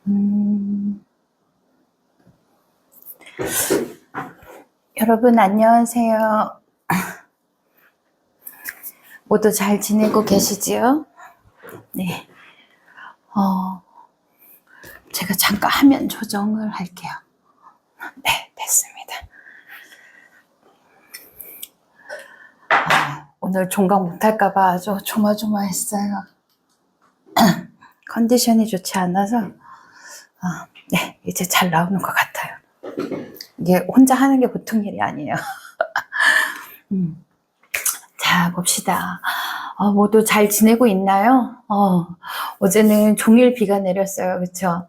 음, 여러분 안녕하세요. 모두 잘 지내고 계시지요? 네. 제가 잠깐 화면 조정을 할게요. 네, 됐습니다. 오늘 종강 못할까봐 아주 조마조마했어요. 컨디션이 좋지 않아서 네, 이제 잘 나오는 것 같아요. 이게 혼자 하는 게 보통 일이 아니에요. 자, 봅시다. 모두 잘 지내고 있나요? 어제는 종일 비가 내렸어요. 그쵸?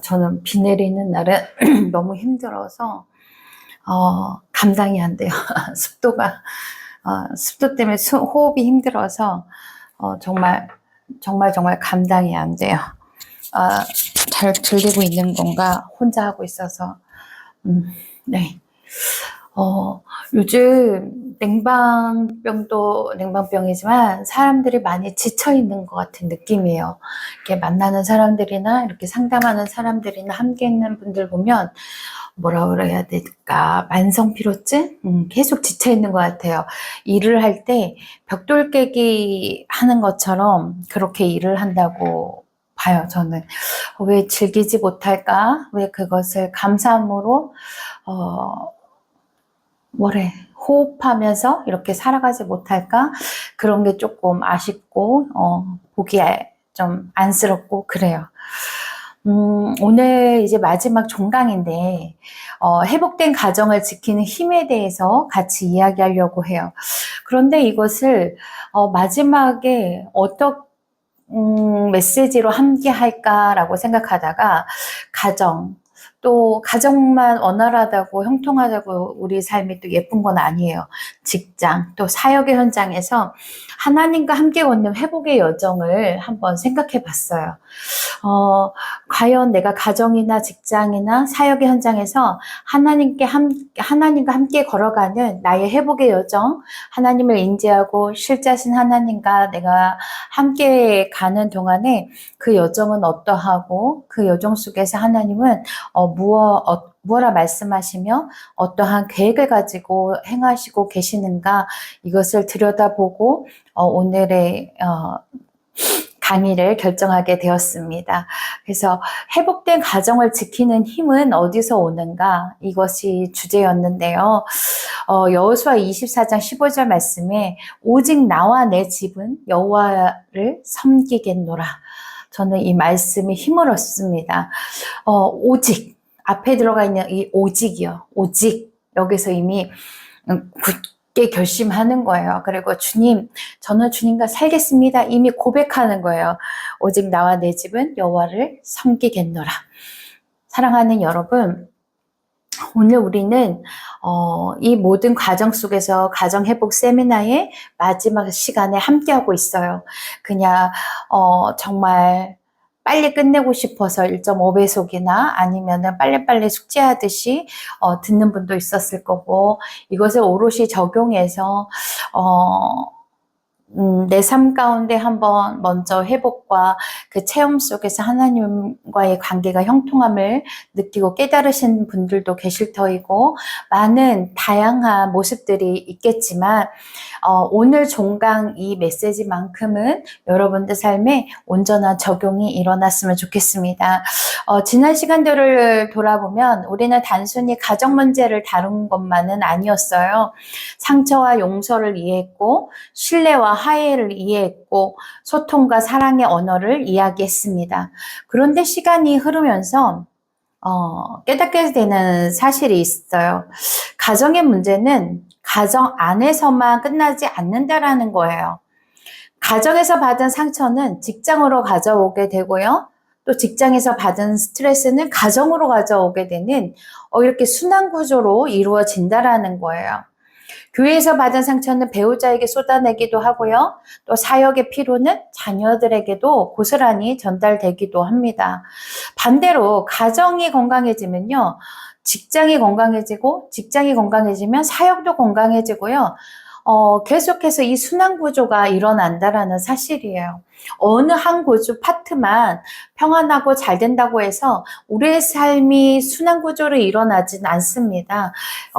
저는 비 내리는 날은 너무 힘들어서, 감당이 안 돼요. 습도가, 습도 때문에 호흡이 힘들어서, 정말 감당이 안 돼요. 잘 들리고 있는 건가? 혼자 하고 있어서. 네. 요즘 냉방병도 냉방병이지만 사람들이 많이 지쳐 있는 것 같은 느낌이에요. 이렇게 만나는 사람들이나 이렇게 상담하는 사람들이나 함께 있는 분들 보면 뭐라 그래야 될까? 만성 피로증? 계속 지쳐 있는 것 같아요. 일을 할 때 벽돌 깨기 하는 것처럼 그렇게 일을 한다고 봐요, 저는. 왜 즐기지 못할까? 왜 그것을 감사함으로, 호흡하면서 이렇게 살아가지 못할까? 그런 게 조금 아쉽고, 보기에 좀 안쓰럽고, 그래요. 오늘 이제 마지막 종강인데, 회복된 가정을 지키는 힘에 대해서 같이 이야기하려고 해요. 그런데 이것을, 마지막에 어떤, 메시지로 함께 할까라고 생각하다가, 또 가정만 원활하다고 형통하다고 우리 삶이 또 예쁜 건 아니에요. 직장 또 사역의 현장에서 하나님과 함께 걷는 회복의 여정을 한번 생각해 봤어요. 과연 내가 가정이나 직장이나 사역의 현장에서 하나님과 함께 걸어가는 나의 회복의 여정, 하나님을 인지하고 실제하신 하나님과 내가 함께 가는 동안에 그 여정은 어떠하고 그 여정 속에서 하나님은 무엇라 말씀하시며 어떠한 계획을 가지고 행하시고 계시는가, 이것을 들여다보고 오늘의 강의를 결정하게 되었습니다. 그래서 회복된 가정을 지키는 힘은 어디서 오는가, 이것이 주제였는데요. 여호수아 24장 15절 말씀에 오직 나와 내 집은 여호와를 섬기겠노라. 저는 이 말씀에 힘을 얻습니다. 오직, 앞에 들어가 있는 이 오직이요. 오직, 여기서 이미 굳게 결심하는 거예요. 그리고 주님, 저는 주님과 살겠습니다. 이미 고백하는 거예요. 오직 나와 내 집은 여호와를 섬기겠노라. 사랑하는 여러분, 오늘 우리는 이 모든 과정 속에서 가정회복 세미나의 마지막 시간에 함께하고 있어요. 그냥 정말 빨리 끝내고 싶어서 1.5배속이나 아니면은 빨리빨리 숙제하듯이 듣는 분도 있었을 거고, 이것을 오롯이 적용해서 내 삶 가운데 한번 먼저 회복과 그 체험 속에서 하나님과의 관계가 형통함을 느끼고 깨달으신 분들도 계실 터이고, 많은 다양한 모습들이 있겠지만 오늘 종강 이 메시지만큼은 여러분들 삶에 온전한 적용이 일어났으면 좋겠습니다. 지난 시간들을 돌아보면 우리는 단순히 가정 문제를 다룬 것만은 아니었어요. 상처와 용서를 이해했고, 신뢰와 화해를 이해했고, 소통과 사랑의 언어를 이야기했습니다. 그런데 시간이 흐르면서 깨닫게 되는 사실이 있어요. 가정의 문제는 가정 안에서만 끝나지 않는다라는 거예요. 가정에서 받은 상처는 직장으로 가져오게 되고요. 또 직장에서 받은 스트레스는 가정으로 가져오게 되는 이렇게 순환 구조로 이루어진다라는 거예요. 교회에서 받은 상처는 배우자에게 쏟아내기도 하고요. 또 사역의 피로는 자녀들에게도 고스란히 전달되기도 합니다. 반대로 가정이 건강해지면요, 직장이 건강해지고, 직장이 건강해지면 사역도 건강해지고요. 계속해서 이 순환 구조가 일어난다라는 사실이에요. 어느 한 구조 파트만 평안하고 잘 된다고 해서 우리의 삶이 순환 구조로 일어나진 않습니다.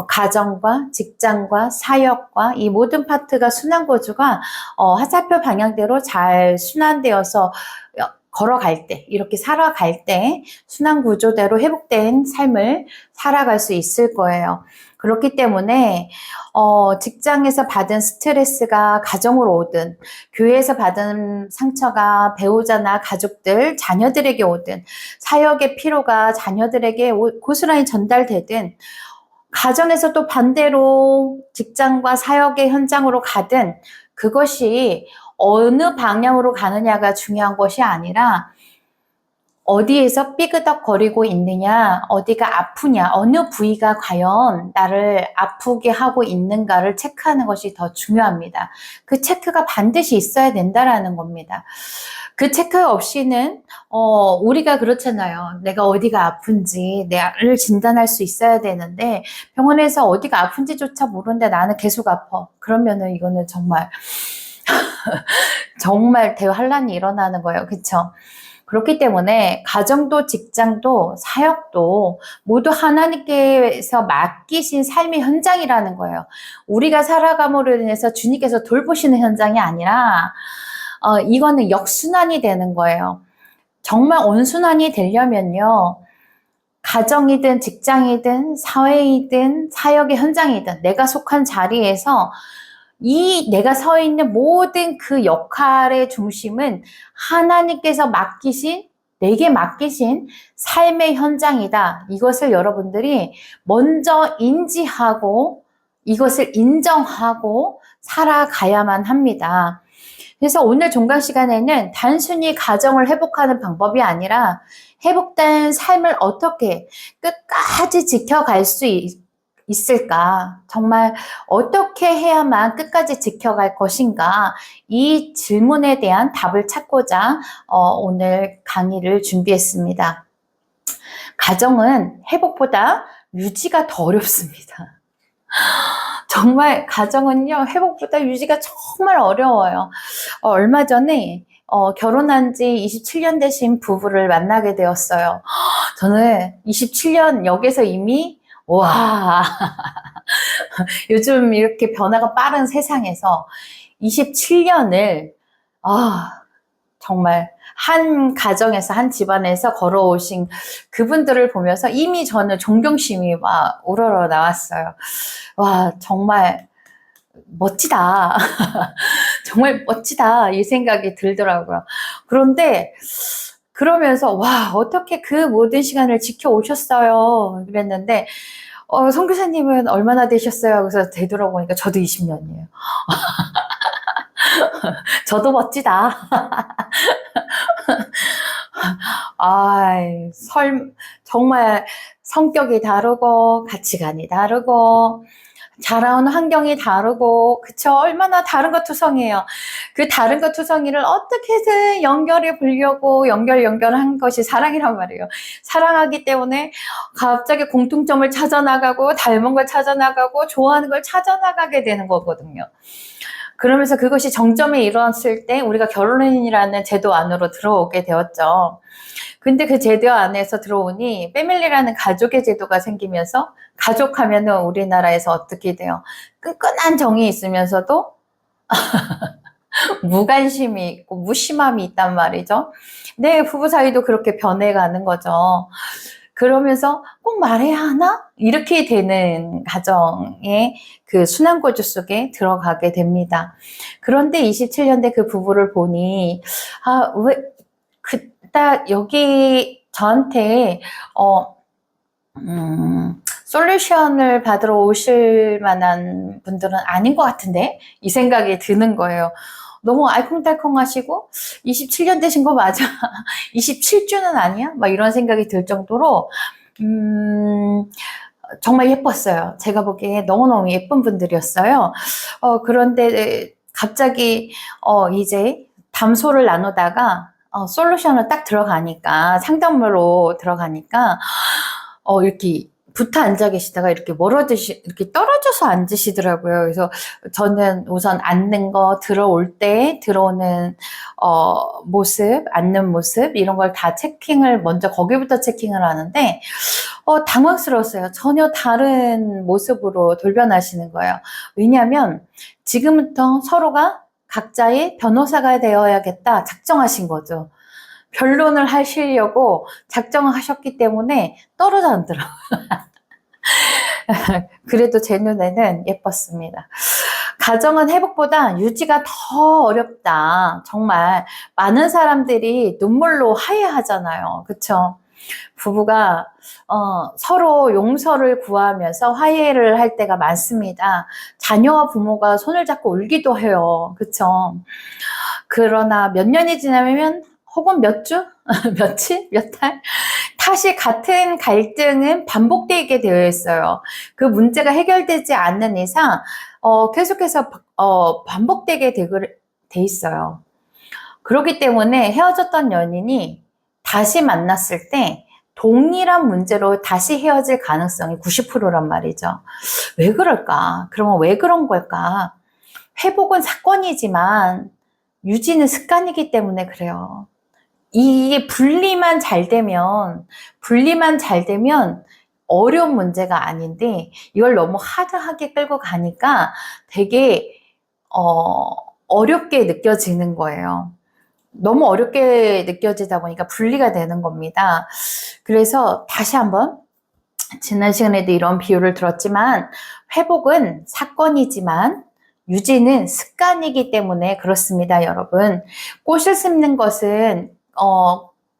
가정과 직장과 사역과 이 모든 파트가 순환 구조가 화살표 방향대로 잘 순환되어서 걸어갈 때, 이렇게 살아갈 때 순환 구조대로 회복된 삶을 살아갈 수 있을 거예요. 그렇기 때문에 직장에서 받은 스트레스가 가정으로 오든, 교회에서 받은 상처가 배우자나 가족들, 자녀들에게 오든, 사역의 피로가 자녀들에게 고스란히 전달되든, 가정에서 또 반대로 직장과 사역의 현장으로 가든, 그것이 어느 방향으로 가느냐가 중요한 것이 아니라 어디에서 삐그덕거리고 있느냐, 어디가 아프냐, 어느 부위가 과연 나를 아프게 하고 있는가를 체크하는 것이 더 중요합니다. 그 체크가 반드시 있어야 된다라는 겁니다. 그 체크 없이는 우리가 그렇잖아요. 내가 어디가 아픈지 나를 진단할 수 있어야 되는데 병원에서 어디가 아픈지조차 모르는데 나는 계속 아파. 그러면은 이거는 정말 정말 대환란이 일어나는 거예요. 그쵸? 그렇기 때문에 가정도 직장도 사역도 모두 하나님께서 맡기신 삶의 현장이라는 거예요. 우리가 살아감으로 인해서 주님께서 돌보시는 현장이 아니라 이거는 역순환이 되는 거예요. 정말 온순환이 되려면요. 가정이든 직장이든 사회이든 사역의 현장이든 내가 속한 자리에서 이 내가 서 있는 모든 그 역할의 중심은 하나님께서 내게 맡기신 삶의 현장이다. 이것을 여러분들이 먼저 인지하고 이것을 인정하고 살아가야만 합니다. 그래서 오늘 종강 시간에는 단순히 가정을 회복하는 방법이 아니라 회복된 삶을 어떻게 끝까지 지켜갈 수 있을까? 정말 어떻게 해야만 끝까지 지켜갈 것인가? 이 질문에 대한 답을 찾고자 오늘 강의를 준비했습니다. 가정은 회복보다 유지가 더 어렵습니다. 정말 가정은요, 회복보다 유지가 정말 어려워요. 얼마 전에 결혼한 지 27년 되신 부부를 만나게 되었어요. 저는 27년 여기서 이미 와 요즘 이렇게 변화가 빠른 세상에서 27년을 정말 한 가정에서 한 집안에서 걸어오신 그분들을 보면서 이미 저는 존경심이 막 우러러 나왔어요. 와 정말 멋지다. 정말 멋지다 이 생각이 들더라고요. 그런데 그러면서 와 어떻게 그 모든 시간을 지켜오셨어요 그랬는데 선교사님은 얼마나 되셨어요? 그래서 되돌아보니까 저도 20년이에요. 저도 멋지다. 정말 성격이 다르고 가치관이 다르고 자라온 환경이 다르고 그쵸? 얼마나 다른 것 투성이에요. 그 다른 것 투성이를 어떻게든 연결해 보려고 연결한 것이 사랑이란 말이에요. 사랑하기 때문에 갑자기 공통점을 찾아나가고 닮은 걸 찾아나가고 좋아하는 걸 찾아나가게 되는 거거든요. 그러면서 그것이 정점에 이르렀을 때 우리가 결혼이라는 제도 안으로 들어오게 되었죠. 근데 그 제도 안에서 들어오니 패밀리라는 가족의 제도가 생기면서 가족하면은 우리나라에서 어떻게 돼요? 끈끈한 정이 있으면서도 무관심이 있고 무심함이 있단 말이죠. 네, 부부 사이도 그렇게 변해가는 거죠. 그러면서 꼭 말해야 하나? 이렇게 되는 가정의 그 순환구조 속에 들어가게 됩니다. 그런데 27년대 그 부부를 보니 딱 여기 저한테 솔루션을 받으러 오실 만한 분들은 아닌 것 같은데 이 생각이 드는 거예요. 너무 알콩달콩하시고 27년 되신 거 맞아? 27주는 아니야? 막 이런 생각이 들 정도로 정말 예뻤어요. 제가 보기에 너무너무 예쁜 분들이었어요. 그런데 갑자기 이제 담소를 나누다가 솔루션을 딱 들어가니까 상담으로 들어가니까 이렇게 붙어 앉아 계시다가 이렇게 이렇게 떨어져서 앉으시더라고요. 그래서 저는 우선 앉는 거, 들어올 때 들어오는, 모습, 앉는 모습, 이런 걸 다 먼저 거기부터 체킹을 하는데, 당황스러웠어요. 전혀 다른 모습으로 돌변하시는 거예요. 왜냐하면 지금부터 서로가 각자의 변호사가 되어야겠다 작정하신 거죠. 변론을 하시려고 작정을 하셨기 때문에 떨어져 앉더라고요. 그래도 제 눈에는 예뻤습니다. 가정은 회복보다 유지가 더 어렵다. 정말 많은 사람들이 눈물로 화해하잖아요. 그쵸? 부부가 서로 용서를 구하면서 화해를 할 때가 많습니다. 자녀와 부모가 손을 잡고 울기도 해요. 그쵸? 그러나 몇 년이 지나면 혹은 몇 주? 며칠? 몇 달? 다시 같은 갈등은 반복되게 되어 있어요. 그 문제가 해결되지 않는 이상 계속해서 반복되게 돼 있어요. 그렇기 때문에 헤어졌던 연인이 다시 만났을 때 동일한 문제로 다시 헤어질 가능성이 90%란 말이죠. 왜 그럴까? 그러면 왜 그런 걸까? 회복은 사건이지만 유지는 습관이기 때문에 그래요. 이게 분리만 잘 되면 어려운 문제가 아닌데 이걸 너무 하드하게 끌고 가니까 되게 어렵게 느껴지는 거예요. 너무 어렵게 느껴지다 보니까 분리가 되는 겁니다. 그래서 다시 한번 지난 시간에도 이런 비유를 들었지만 회복은 사건이지만 유지는 습관이기 때문에 그렇습니다, 여러분. 꽃을 심는 것은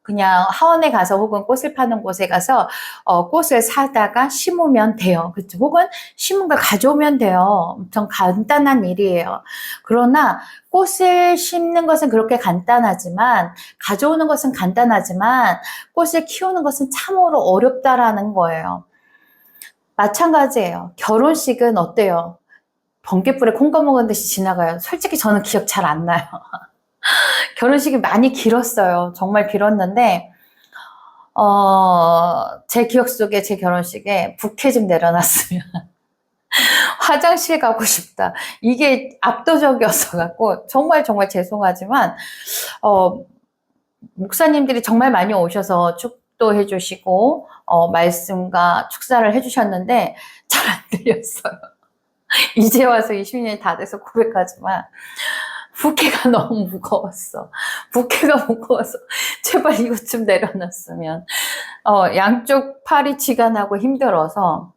그냥 하원에 가서 혹은 꽃을 파는 곳에 가서 꽃을 사다가 심으면 돼요. 그렇죠? 혹은 심은 걸 가져오면 돼요. 엄청 간단한 일이에요. 그러나 꽃을 심는 것은 그렇게 간단하지만 가져오는 것은 간단하지만 꽃을 키우는 것은 참으로 어렵다라는 거예요. 마찬가지예요. 결혼식은 어때요? 번개불에 콩 꺼먹은 듯이 지나가요. 솔직히 저는 기억 잘 안 나요. 결혼식이 많이 길었어요. 정말 길었는데 제 기억 속에 제 결혼식에 부케 좀 내려놨으면 화장실 가고 싶다. 이게 압도적이었어 갖고 정말 죄송하지만 목사님들이 정말 많이 오셔서 축도 해주시고 말씀과 축사를 해주셨는데 잘 안 들렸어요. 이제 와서 20년이 다 돼서 고백하지만 부케가 너무 무거웠어. 부케가 무거워서 제발 이것 좀 내려놨으면. 양쪽 팔이 쥐가 나고 힘들어서,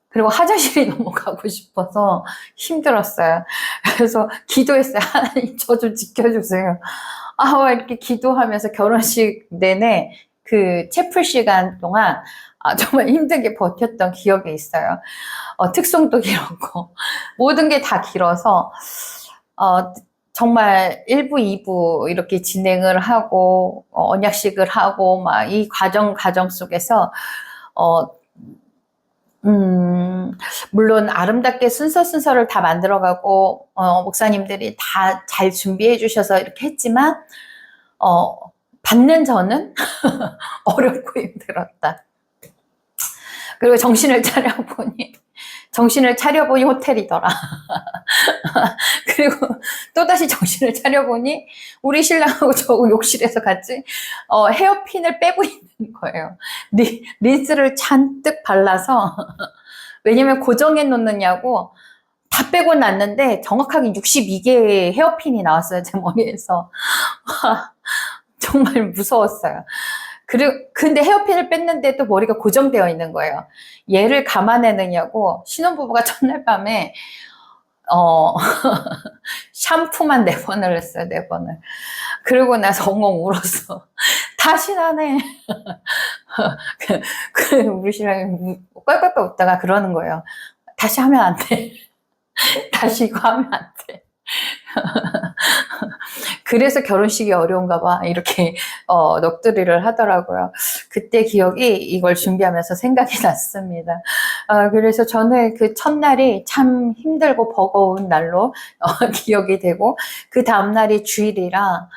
그리고 화장실이 너무 가고 싶어서 힘들었어요. 그래서 기도했어요. 하나님 저 좀 지켜주세요. 이렇게 기도하면서 결혼식 내내 그 채플 시간 동안 정말 힘들게 버텼던 기억이 있어요. 특송도 길었고 모든 게 다 길어서 정말 1부, 2부 이렇게 진행을 하고 언약식을 하고 막 이 과정 속에서 물론 아름답게 순서를 다 만들어가고 목사님들이 다 잘 준비해 주셔서 이렇게 했지만 받는 저는 어렵고 힘들었다. 그리고 정신을 차려보니 호텔이더라. 그리고 또다시 정신을 차려보니 우리 신랑하고 저하고 욕실에서 같이 헤어핀을 빼고 있는 거예요. 린스를 잔뜩 발라서 왜냐면 고정해 놓느냐고 다 빼고 났는데 정확하게 62개의 헤어핀이 나왔어요. 제 머리에서. 정말 무서웠어요. 근데 헤어핀을 뺐는데도 머리가 고정되어 있는 거예요. 얘를 감아내느냐고 신혼부부가 첫날 밤에 샴푸만 4번을 했어요. 4번을. 그러고 나서 엉엉 울었어. 다시 나네. 우리 신랑이 껄껄껄 웃다가 그러는 거예요. 다시 하면 안 돼. 다시 이거 하면 안 돼. 그래서 결혼식이 어려운가 봐. 이렇게 넋두리를 하더라고요. 그때 기억이 이걸 준비하면서 생각이 났습니다. 그래서 저는 그 첫날이 참 힘들고 버거운 날로 기억이 되고, 그 다음날이 주일이라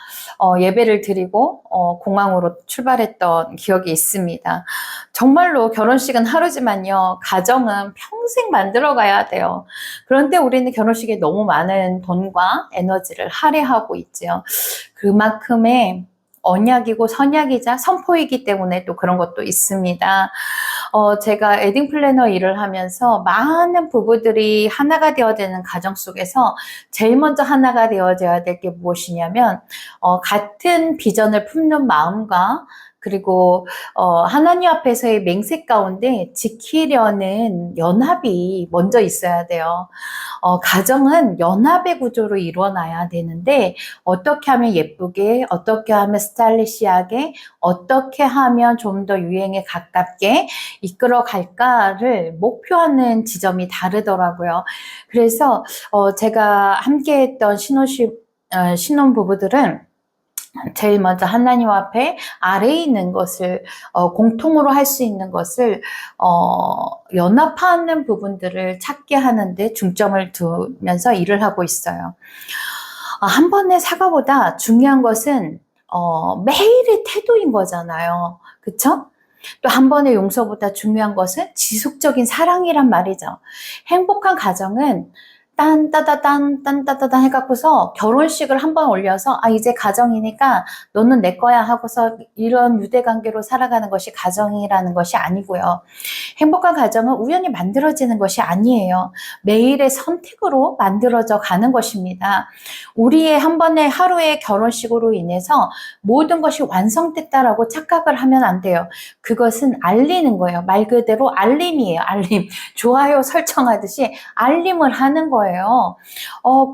예배를 드리고 공항으로 출발했던 기억이 있습니다. 정말로 결혼식은 하루지만요, 가정은 평생 만들어 가야 돼요. 그런데 우리는 결혼식에 너무 많은 돈과 에너지를 할애하고 있죠. 그만큼의 언약이고 선약이자 선포이기 때문에 또 그런 것도 있습니다. 제가 웨딩 플래너 일을 하면서 많은 부부들이 하나가 되어지는 가정 속에서 제일 먼저 하나가 되어져야 될 게 무엇이냐면, 같은 비전을 품는 마음과, 그리고 하나님 앞에서의 맹세 가운데 지키려는 연합이 먼저 있어야 돼요. 가정은 연합의 구조로 일어나야 되는데, 어떻게 하면 예쁘게, 어떻게 하면 스타일리시하게, 어떻게 하면 좀 더 유행에 가깝게 이끌어 갈까를 목표하는 지점이 다르더라고요. 그래서 제가 함께했던 신혼부부들은 제일 먼저 하나님 앞에 아래에 있는 것을 공통으로 할 수 있는 것을 연합하는 부분들을 찾게 하는데 중점을 두면서 일을 하고 있어요. 한 번의 사과보다 중요한 것은 매일의 태도인 거잖아요. 그쵸? 또 한 번의 용서보다 중요한 것은 지속적인 사랑이란 말이죠. 행복한 가정은 딴따다단 해갖고서 결혼식을 한 번 올려서 이제 가정이니까 너는 내 거야 하고서 이런 유대관계로 살아가는 것이 가정이라는 것이 아니고요. 행복한 가정은 우연히 만들어지는 것이 아니에요. 매일의 선택으로 만들어져 가는 것입니다. 우리의 한 번의 하루의 결혼식으로 인해서 모든 것이 완성됐다라고 착각을 하면 안 돼요. 그것은 알리는 거예요. 말 그대로 알림이에요. 알림. 좋아요 설정하듯이 알림을 하는 거예요.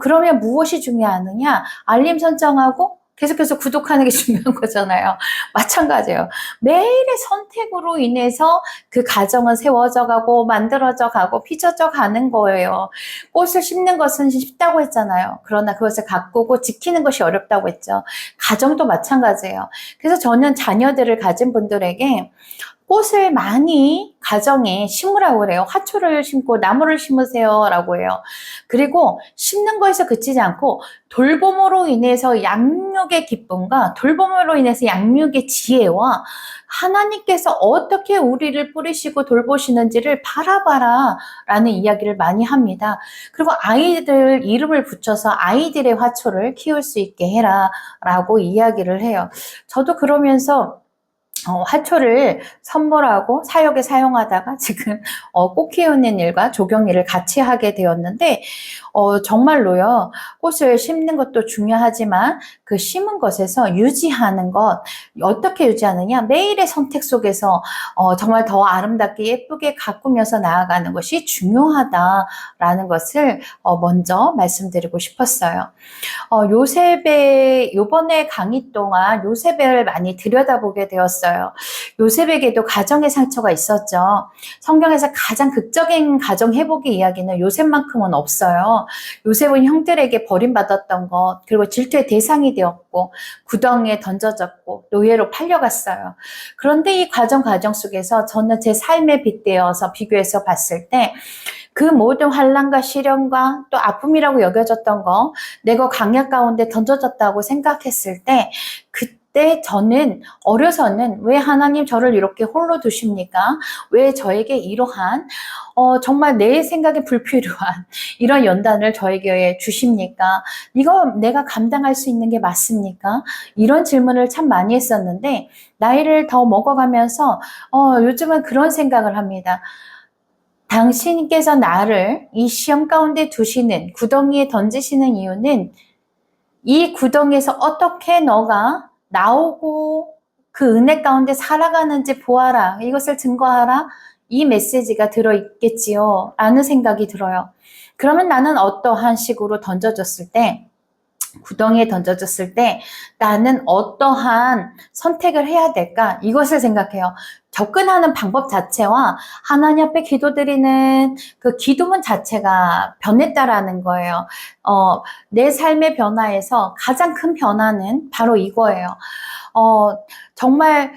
그러면 무엇이 중요하느냐? 알림 설정하고 계속해서 구독하는 게 중요한 거잖아요. 마찬가지예요. 매일의 선택으로 인해서 그 가정은 세워져 가고 만들어져 가고 빚어져 가는 거예요. 꽃을 심는 것은 쉽다고 했잖아요. 그러나 그것을 가꾸고 지키는 것이 어렵다고 했죠. 가정도 마찬가지예요. 그래서 저는 자녀들을 가진 분들에게 꽃을 많이 가정에 심으라고 그래요. 화초를 심고 나무를 심으세요 라고 해요. 그리고 심는 거에서 그치지 않고 돌봄으로 인해서 양육의 기쁨과 돌봄으로 인해서 양육의 지혜와 하나님께서 어떻게 우리를 뿌리시고 돌보시는지를 바라봐라 라는 이야기를 많이 합니다. 그리고 아이들 이름을 붙여서 아이들의 화초를 키울 수 있게 해라 라고 이야기를 해요. 저도 그러면서 화초를 선물하고 사역에 사용하다가 지금 꽃 키우는 일과 조경 일을 같이 하게 되었는데, 정말로요, 꽃을 심는 것도 중요하지만 그 심은 것에서 유지하는 것, 어떻게 유지하느냐? 매일의 선택 속에서 정말 더 아름답게 예쁘게 가꾸면서 나아가는 것이 중요하다라는 것을 먼저 말씀드리고 싶었어요. 요번에 강의 동안 요셉을 많이 들여다보게 되었어요. 요셉에게도 가정의 상처가 있었죠. 성경에서 가장 극적인 가정 회복의 이야기는 요셉만큼은 없어요. 요셉은 형들에게 버림받았던 것, 그리고 질투의 대상이 되었고 구덩이에 던져졌고 노예로 팔려갔어요. 그런데 이 가정 속에서 저는 제 삶에 빗대어서 비교해서 봤을 때 그 모든 환난과 시련과 또 아픔이라고 여겨졌던 거, 내가 강약 가운데 던져졌다고 생각했을 때 그때 저는 어려서는 왜 하나님 저를 이렇게 홀로 두십니까? 왜 저에게 이러한 정말 내 생각에 불필요한 이런 연단을 저에게 주십니까? 이거 내가 감당할 수 있는 게 맞습니까? 이런 질문을 참 많이 했었는데 나이를 더 먹어가면서 요즘은 그런 생각을 합니다. 당신께서 나를 이 시험 가운데 두시는 구덩이에 던지시는 이유는 이 구덩이에서 어떻게 너가 나오고 그 은혜 가운데 살아가는지 보아라. 이것을 증거하라. 이 메시지가 들어있겠지요. 라는 생각이 들어요. 그러면 나는 어떠한 식으로 던져졌을 때, 구덩이에 던져졌을 때 나는 어떠한 선택을 해야 될까? 이것을 생각해요. 접근하는 방법 자체와 하나님 앞에 기도드리는 그 기도문 자체가 변했다라는 거예요. 내 삶의 변화에서 가장 큰 변화는 바로 이거예요. 정말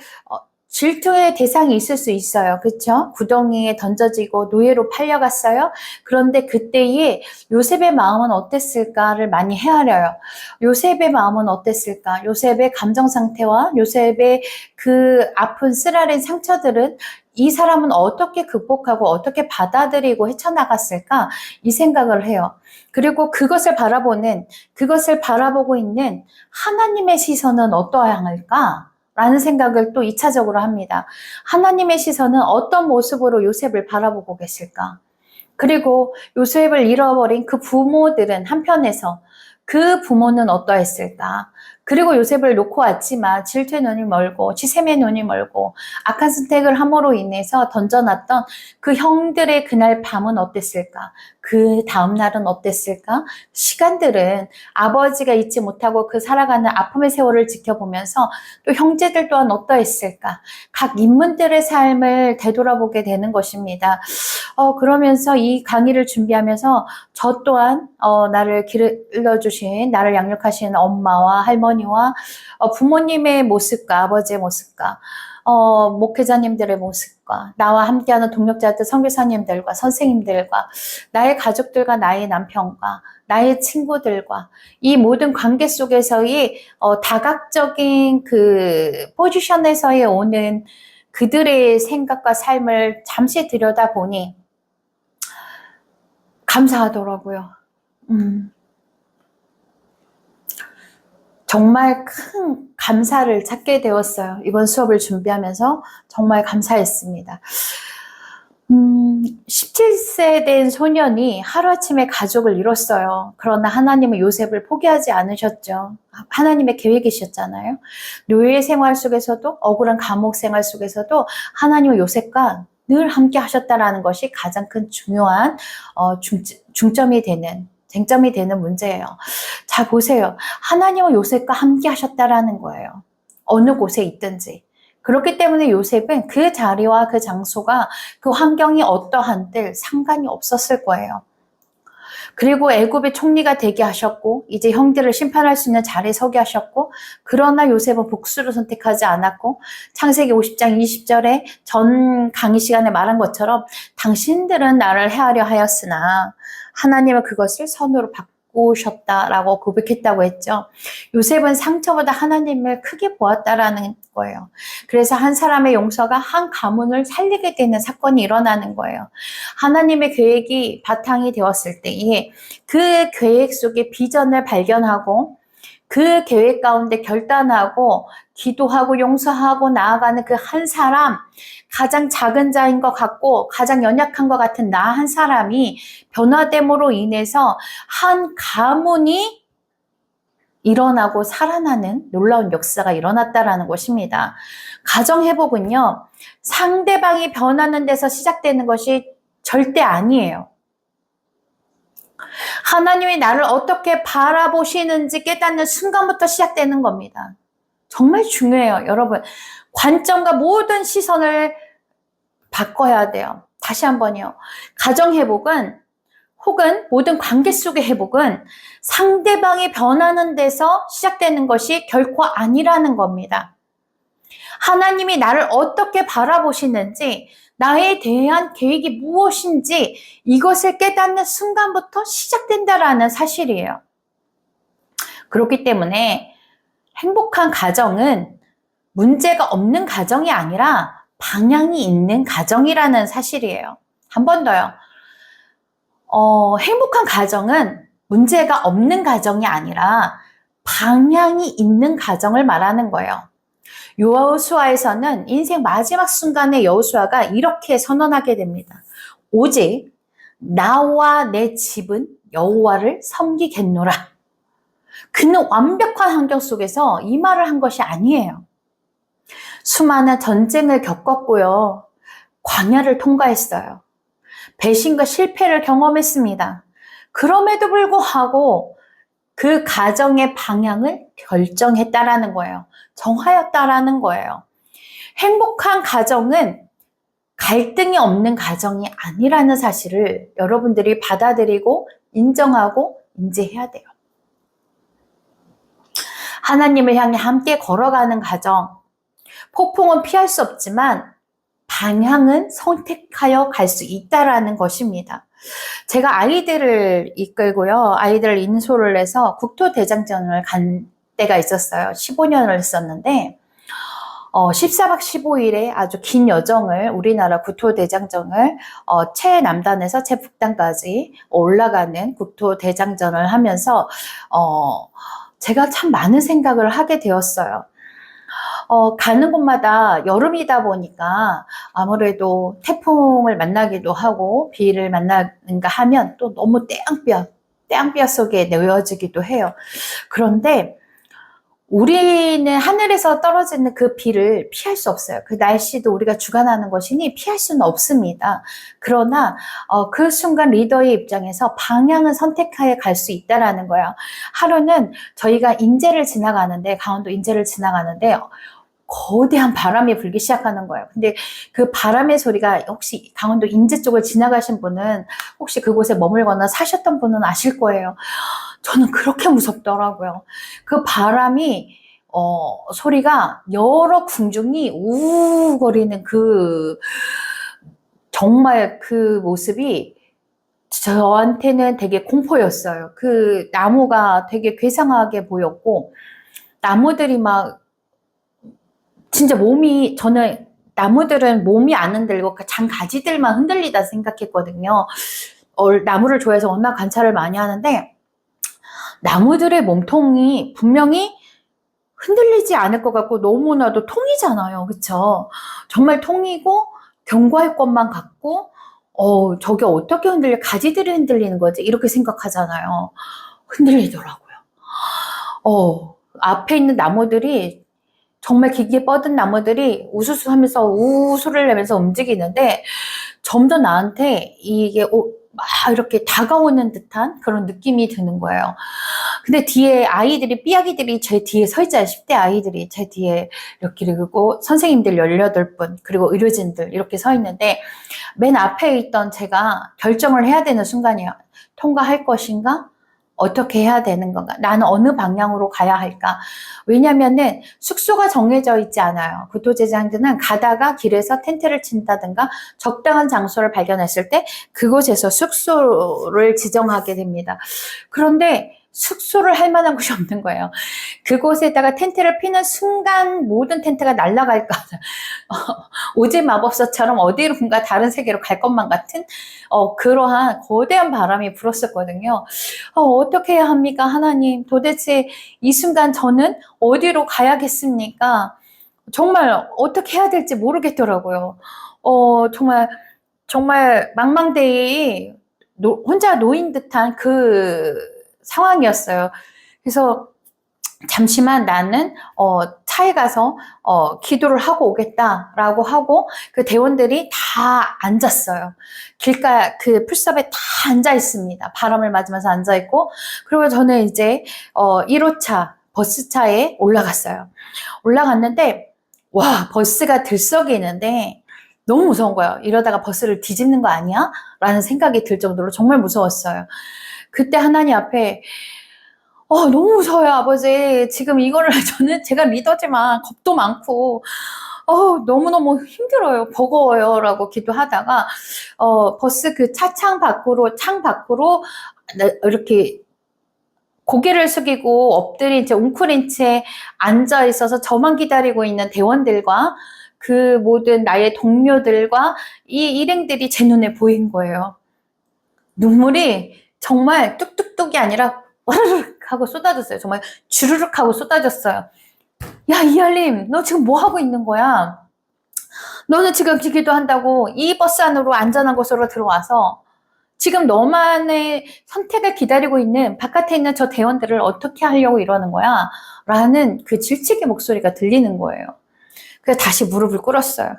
질투의 대상이 있을 수 있어요. 그렇죠? 구덩이에 던져지고 노예로 팔려갔어요. 그런데 그때의 요셉의 마음은 어땠을까를 많이 헤아려요. 요셉의 마음은 어땠을까? 요셉의 감정 상태와 요셉의 그 아픈 쓰라린 상처들은 이 사람은 어떻게 극복하고 어떻게 받아들이고 헤쳐나갔을까? 이 생각을 해요. 그리고 그것을 바라보고 있는 하나님의 시선은 어떠할까? 라는 생각을 또 2차적으로 합니다. 하나님의 시선은 어떤 모습으로 요셉을 바라보고 계실까? 그리고 요셉을 잃어버린 그 부모들은 한편에서 그 부모는 어떠했을까? 그리고 요셉을 놓고 왔지만 질투의 눈이 멀고 지샘의 눈이 멀고 악한 선택을 함으로 인해서 던져놨던 그 형들의 그날 밤은 어땠을까? 그 다음 날은 어땠을까? 시간들은 아버지가 잊지 못하고 그 살아가는 아픔의 세월을 지켜보면서 또 형제들 또한 어떠했을까? 각 인물들의 삶을 되돌아보게 되는 것입니다. 그러면서 이 강의를 준비하면서 저 또한 나를 길러주신, 나를 양육하신 엄마와 할머니와 부모님의 모습과 아버지의 모습과 목회자님들의 모습과 나와 함께하는 동역자들, 선교사님들과 선생님들과 나의 가족들과 나의 남편과 나의 친구들과 이 모든 관계 속에서의 다각적인 그 포지션에서의 오는 그들의 생각과 삶을 잠시 들여다보니 감사하더라고요. 정말 큰 감사를 찾게 되었어요. 이번 수업을 준비하면서 정말 감사했습니다. 17세 된 소년이 하루아침에 가족을 잃었어요. 그러나 하나님은 요셉을 포기하지 않으셨죠. 하나님의 계획이셨잖아요. 노예 생활 속에서도 억울한 감옥 생활 속에서도 하나님은 요셉과 늘 함께 하셨다라는 것이 가장 큰 중요한 중점이 되는 쟁점이 되는 문제예요. 자, 보세요. 하나님은 요셉과 함께 하셨다라는 거예요. 어느 곳에 있든지. 그렇기 때문에 요셉은 그 자리와 그 장소가 그 환경이 어떠한들 상관이 없었을 거예요. 그리고 애굽의 총리가 되게 하셨고 이제 형들을 심판할 수 있는 자리에 서게 하셨고 그러나 요셉은 복수를 선택하지 않았고 창세기 50장 20절에 전 강의 시간에 말한 것처럼 당신들은 나를 해하려 하였으나 하나님은 그것을 선으로 바꾸셨다라고 고백했다고 했죠. 요셉은 상처보다 하나님을 크게 보았다라는 거예요. 그래서 한 사람의 용서가 한 가문을 살리게 되는 사건이 일어나는 거예요. 하나님의 계획이 바탕이 되었을 때에 그 계획 속에 비전을 발견하고 그 계획 가운데 결단하고 기도하고 용서하고 나아가는 그 한 사람, 가장 작은 자인 것 같고 가장 연약한 것 같은 나 한 사람이 변화됨으로 인해서 한 가문이 일어나고 살아나는 놀라운 역사가 일어났다라는 것입니다. 가정회복은요, 상대방이 변하는 데서 시작되는 것이 절대 아니에요. 하나님이 나를 어떻게 바라보시는지 깨닫는 순간부터 시작되는 겁니다. 정말 중요해요, 여러분. 관점과 모든 시선을 바꿔야 돼요. 다시 한번요. 가정회복은 혹은 모든 관계 속의 회복은 상대방이 변하는 데서 시작되는 것이 결코 아니라는 겁니다. 하나님이 나를 어떻게 바라보시는지, 나에 대한 계획이 무엇인지 이것을 깨닫는 순간부터 시작된다라는 사실이에요. 그렇기 때문에 행복한 가정은 문제가 없는 가정이 아니라 방향이 있는 가정이라는 사실이에요. 한 번 더요. 행복한 가정은 문제가 없는 가정이 아니라 방향이 있는 가정을 말하는 거예요. 여호수아에서는 인생 마지막 순간에 여호수아가 이렇게 선언하게 됩니다. 오직 나와 내 집은 여호와를 섬기겠노라. 그는 완벽한 환경 속에서 이 말을 한 것이 아니에요. 수많은 전쟁을 겪었고요. 광야를 통과했어요. 배신과 실패를 경험했습니다. 그럼에도 불구하고 그 가정의 방향을 결정했다라는 거예요. 정하였다라는 거예요. 행복한 가정은 갈등이 없는 가정이 아니라는 사실을 여러분들이 받아들이고 인정하고 인지해야 돼요. 하나님을 향해 함께 걸어가는 가정, 폭풍은 피할 수 없지만 방향은 선택하여 갈 수 있다라는 것입니다. 제가 아이들을 이끌고요. 아이들을 인솔을 해서 국토대장정을 간 때가 있었어요. 15년을 했었는데 14박 15일의 아주 긴 여정을 우리나라 국토대장정을 최남단에서 최북단까지 올라가는 국토대장정을 하면서 제가 참 많은 생각을 하게 되었어요. 가는 곳마다 여름이다 보니까 아무래도 태풍을 만나기도 하고 비를 만나는가 하면 또 너무 떼양볕 속에 놓여지기도 해요. 그런데 우리는 하늘에서 떨어지는 그 비를 피할 수 없어요. 그 날씨도 우리가 주관하는 것이니 피할 수는 없습니다. 그러나 그 순간 리더의 입장에서 방향은 선택하여 갈 수 있다라는 거예요. 하루는 저희가 인제를 지나가는데, 강원도 인제를 지나가는데 거대한 바람이 불기 시작하는 거예요. 근데 그 바람의 소리가, 혹시 강원도 인제 쪽을 지나가신 분은, 혹시 그곳에 머물거나 사셨던 분은 아실 거예요. 저는 그렇게 무섭더라고요. 그 바람이 소리가 여러 궁중이 우거리는 정말 그 모습이 저한테는 되게 공포였어요. 그 나무가 되게 괴상하게 보였고, 나무들이 막 진짜 저는 나무들은 몸이 안 흔들고 장가지들만 흔들리다 생각했거든요. 나무를 좋아해서 워낙 관찰을 많이 하는데, 나무들의 몸통이 분명히 흔들리지 않을 것 같고, 너무나도 통이잖아요. 그쵸? 정말 통이고 견고할 것만 같고, 저게 어떻게 가지들이 흔들리는 거지? 이렇게 생각하잖아요. 흔들리더라고요. 앞에 있는 나무들이, 정말 길게 뻗은 나무들이 우수수 하면서 우수를 내면서 움직이는데, 점점 나한테 이게 막 이렇게 다가오는 듯한 그런 느낌이 드는 거예요. 근데 뒤에 삐아기들이 제 뒤에 서 있잖아요. 10대 아이들이 제 뒤에 이렇게, 그리고 선생님들 18분, 그리고 의료진들 이렇게 서 있는데, 맨 앞에 있던 제가 결정을 해야 되는 순간이에요. 통과할 것인가? 어떻게 해야 되는 건가? 나는 어느 방향으로 가야 할까? 왜냐면은 숙소가 정해져 있지 않아요. 국토대장정은 가다가 길에서 텐트를 친다든가 적당한 장소를 발견했을 때 그곳에서 숙소를 지정하게 됩니다. 그런데 숙소를 할 만한 곳이 없는 거예요. 그곳에다가 텐트를 피는 순간 모든 텐트가 날아갈까, 오즈 마법사처럼 어디론가 다른 세계로 갈 것만 같은 그러한 거대한 바람이 불었었거든요. 어떻게 해야 합니까, 하나님? 도대체 이 순간 저는 어디로 가야겠습니까? 정말 어떻게 해야 될지 모르겠더라고요. 정말 망망대해에 혼자 놓인 듯한 그 상황이었어요. 그래서 잠시만 나는 차에 가서 기도를 하고 오겠다라고 하고, 그 대원들이 다 앉았어요. 그 풀섭에 다 앉아 있습니다. 바람을 맞으면서 앉아 있고, 그리고 저는 이제 1호차 버스차에 올라갔어요. 올라갔는데, 와, 버스가 들썩이는데 너무 무서운 거예요. 이러다가 버스를 뒤집는 거 아니야? 라는 생각이 들 정도로 정말 무서웠어요. 그때 하나님 앞에, 너무 무서워요, 아버지. 지금 이거를, 제가 리더지만 겁도 많고, 너무너무 힘들어요, 버거워요, 라고 기도하다가, 버스 그 창 밖으로, 이렇게 고개를 숙이고 엎드린 채, 웅크린 채 앉아 있어서 저만 기다리고 있는 대원들과 그 모든 나의 동료들과 이 일행들이 제 눈에 보인 거예요. 눈물이 정말 뚝뚝뚝이 아니라 와르륵 하고 쏟아졌어요. 정말 주르륵 하고 쏟아졌어요. 야, 이알림, 너 지금 뭐 하고 있는 거야? 너는 지금 기도한다고 이 버스 안으로 안전한 곳으로 들어와서 지금 너만의 선택을 기다리고 있는 바깥에 있는 저 대원들을 어떻게 하려고 이러는 거야? 라는 그 질책의 목소리가 들리는 거예요. 그래서 다시 무릎을 꿇었어요.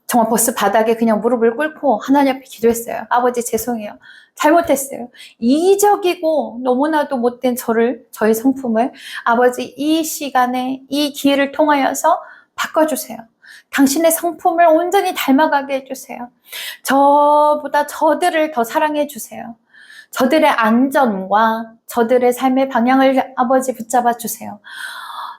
정말 버스 바닥에 그냥 무릎을 꿇고 하나님 앞에 기도했어요. 아버지, 죄송해요. 잘못했어요. 이기적이고 너무나도 못된 저의 성품을 아버지, 이 시간에 이 기회를 통하여서 바꿔주세요. 당신의 성품을 온전히 닮아가게 해주세요. 저보다 저들을 더 사랑해 주세요. 저들의 안전과 저들의 삶의 방향을 아버지 붙잡아 주세요.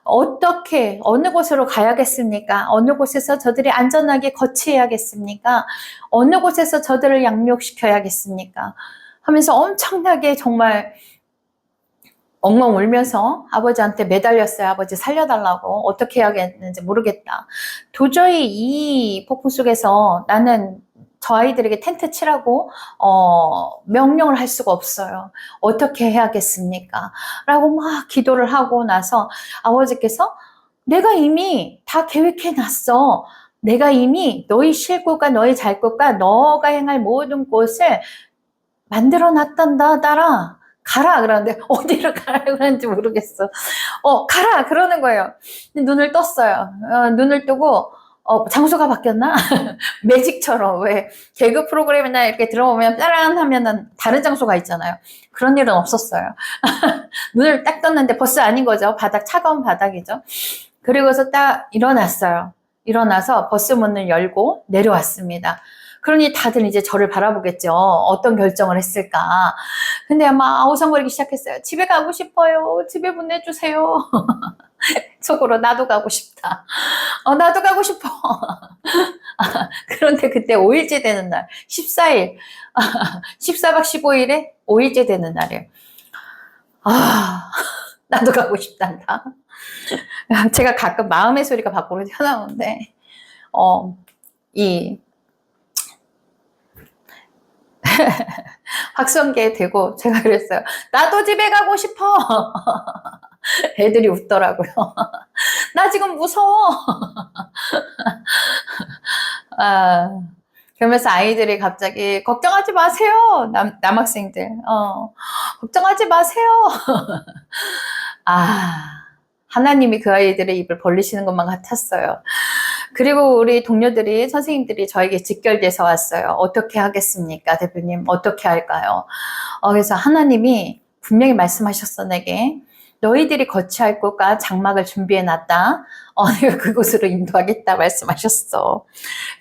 어떻게, 어느 곳으로 가야겠습니까? 어느 곳에서 저들이 안전하게 거치해야겠습니까? 어느 곳에서 저들을 양육시켜야겠습니까? 하면서 엄청나게 정말 엉엉 울면서 아버지한테 매달렸어요. 아버지 살려달라고. 어떻게 해야겠는지 모르겠다. 도저히 이 폭풍 속에서 나는 저 아이들에게 텐트 치라고 명령을 할 수가 없어요. 어떻게 해야겠습니까? 라고 막 기도를 하고 나서 아버지께서 내가 이미 다 계획해 놨어. 내가 이미 너희 쉴 곳과 너희 잘 곳과 너가 행할 모든 곳을 만들어 놨단다, 딸아. 가라 그러는데 어디로 가라고 하는지 모르겠어. 가라 그러는 거예요. 눈을 떴어요. 눈을 뜨고 장소가 바뀌었나? 매직처럼 왜 개그 프로그램이나 이렇게 들어오면 따란 하면은 다른 장소가 있잖아요. 그런 일은 없었어요. 눈을 딱 떴는데 버스 아닌 거죠. 바닥 차가운 바닥이죠. 그리고서 딱 일어났어요. 일어나서 버스 문을 열고 내려왔습니다. 그러니 다들 이제 저를 바라보겠죠. 어떤 결정을 했을까. 근데 아마 아우성거리기 시작했어요. 집에 가고 싶어요. 집에 보내주세요. 속으로 나도 가고 싶다. 나도 가고 싶어. 그런데 그때 5일째 되는 날, 14일, 14박 15일에 5일째 되는 날이에요. 나도 가고 싶단다. 제가 가끔 마음의 소리가 밖으로 튀어나오는데, 확성기에 대고 제가 그랬어요. 나도 집에 가고 싶어. 애들이 웃더라고요. 나 지금 무서워. 그러면서 아이들이 갑자기 걱정하지 마세요. 남학생들. 걱정하지 마세요. 하나님이 그 아이들의 입을 벌리시는 것만 같았어요. 그리고 우리 동료들이, 선생님들이 저에게 직결돼서 왔어요. 어떻게 하겠습니까, 대표님? 어떻게 할까요? 그래서 하나님이 분명히 말씀하셨어, 내게. 너희들이 거치할 곳과 장막을 준비해놨다. 내가 그곳으로 인도하겠다 말씀하셨어.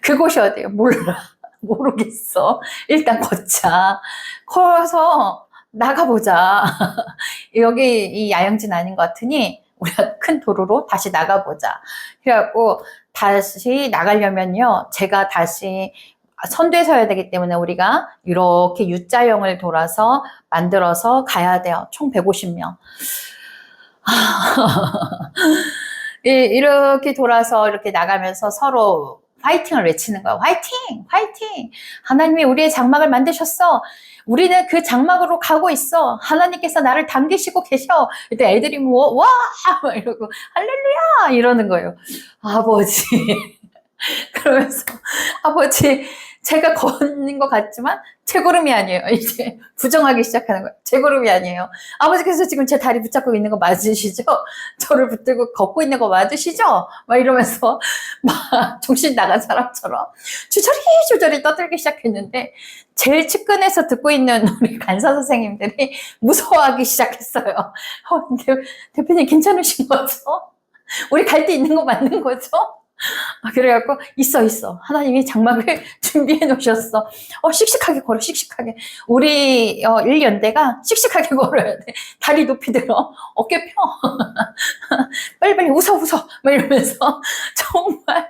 그곳이 어디예요? 몰라. 모르겠어. 일단 걷자. 걸어서 나가보자. 여기 이 야영진 아닌 것 같으니 우리가 큰 도로로 다시 나가보자. 그래갖고 다시 나가려면요, 제가 다시 선두에 서야 되기 때문에 우리가 이렇게 U자형을 돌아서 만들어서 가야 돼요. 총 150명. 이렇게 돌아서 이렇게 나가면서 서로 화이팅을 외치는 거야. 화이팅! 화이팅! 하나님이 우리의 장막을 만드셨어. 우리는 그 장막으로 가고 있어. 하나님께서 나를 당기시고 계셔. 이때 애들이 뭐, 와! 이러고, 할렐루야! 이러는 거예요. 아버지. 그러면서, 아버지, 제가 걷는 것 같지만 제 걸음이 아니에요. 이제 부정하기 시작하는 거예요. 제 걸음이 아니에요. 아버지께서 지금 제 다리 붙잡고 있는 거 맞으시죠? 저를 붙들고 걷고 있는 거 맞으시죠? 막 이러면서 막 정신 나간 사람처럼 주저리 떠들기 시작했는데 제일 측근에서 듣고 있는 우리 간사 선생님들이 무서워하기 시작했어요. 대표님 괜찮으신 거죠? 우리 갈 데 있는 거 맞는 거죠? 그래갖고 있어 하나님이 장막을 준비해 놓으셨어. 씩씩하게 걸어, 씩씩하게. 우리 1연대가 씩씩하게 걸어야 돼. 다리 높이 들어, 어깨 펴. 빨리빨리 웃어 막 이러면서 정말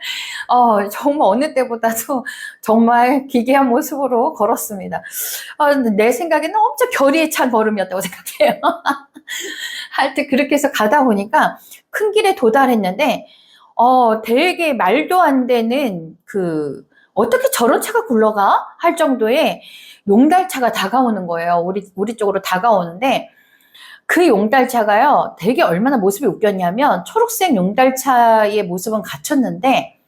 어느 때보다도 정말 기괴한 모습으로 걸었습니다. 근데 내 생각에는 엄청 결의에 찬 걸음이었다고 생각해요. 하여튼 그렇게 해서 가다 보니까 큰 길에 도달했는데 되게 말도 안 되는 어떻게 저런 차가 굴러가? 할 정도의 용달차가 다가오는 거예요. 우리 쪽으로 다가오는데, 그 용달차가요, 되게 얼마나 모습이 웃겼냐면, 초록색 용달차의 모습은 갖췄는데,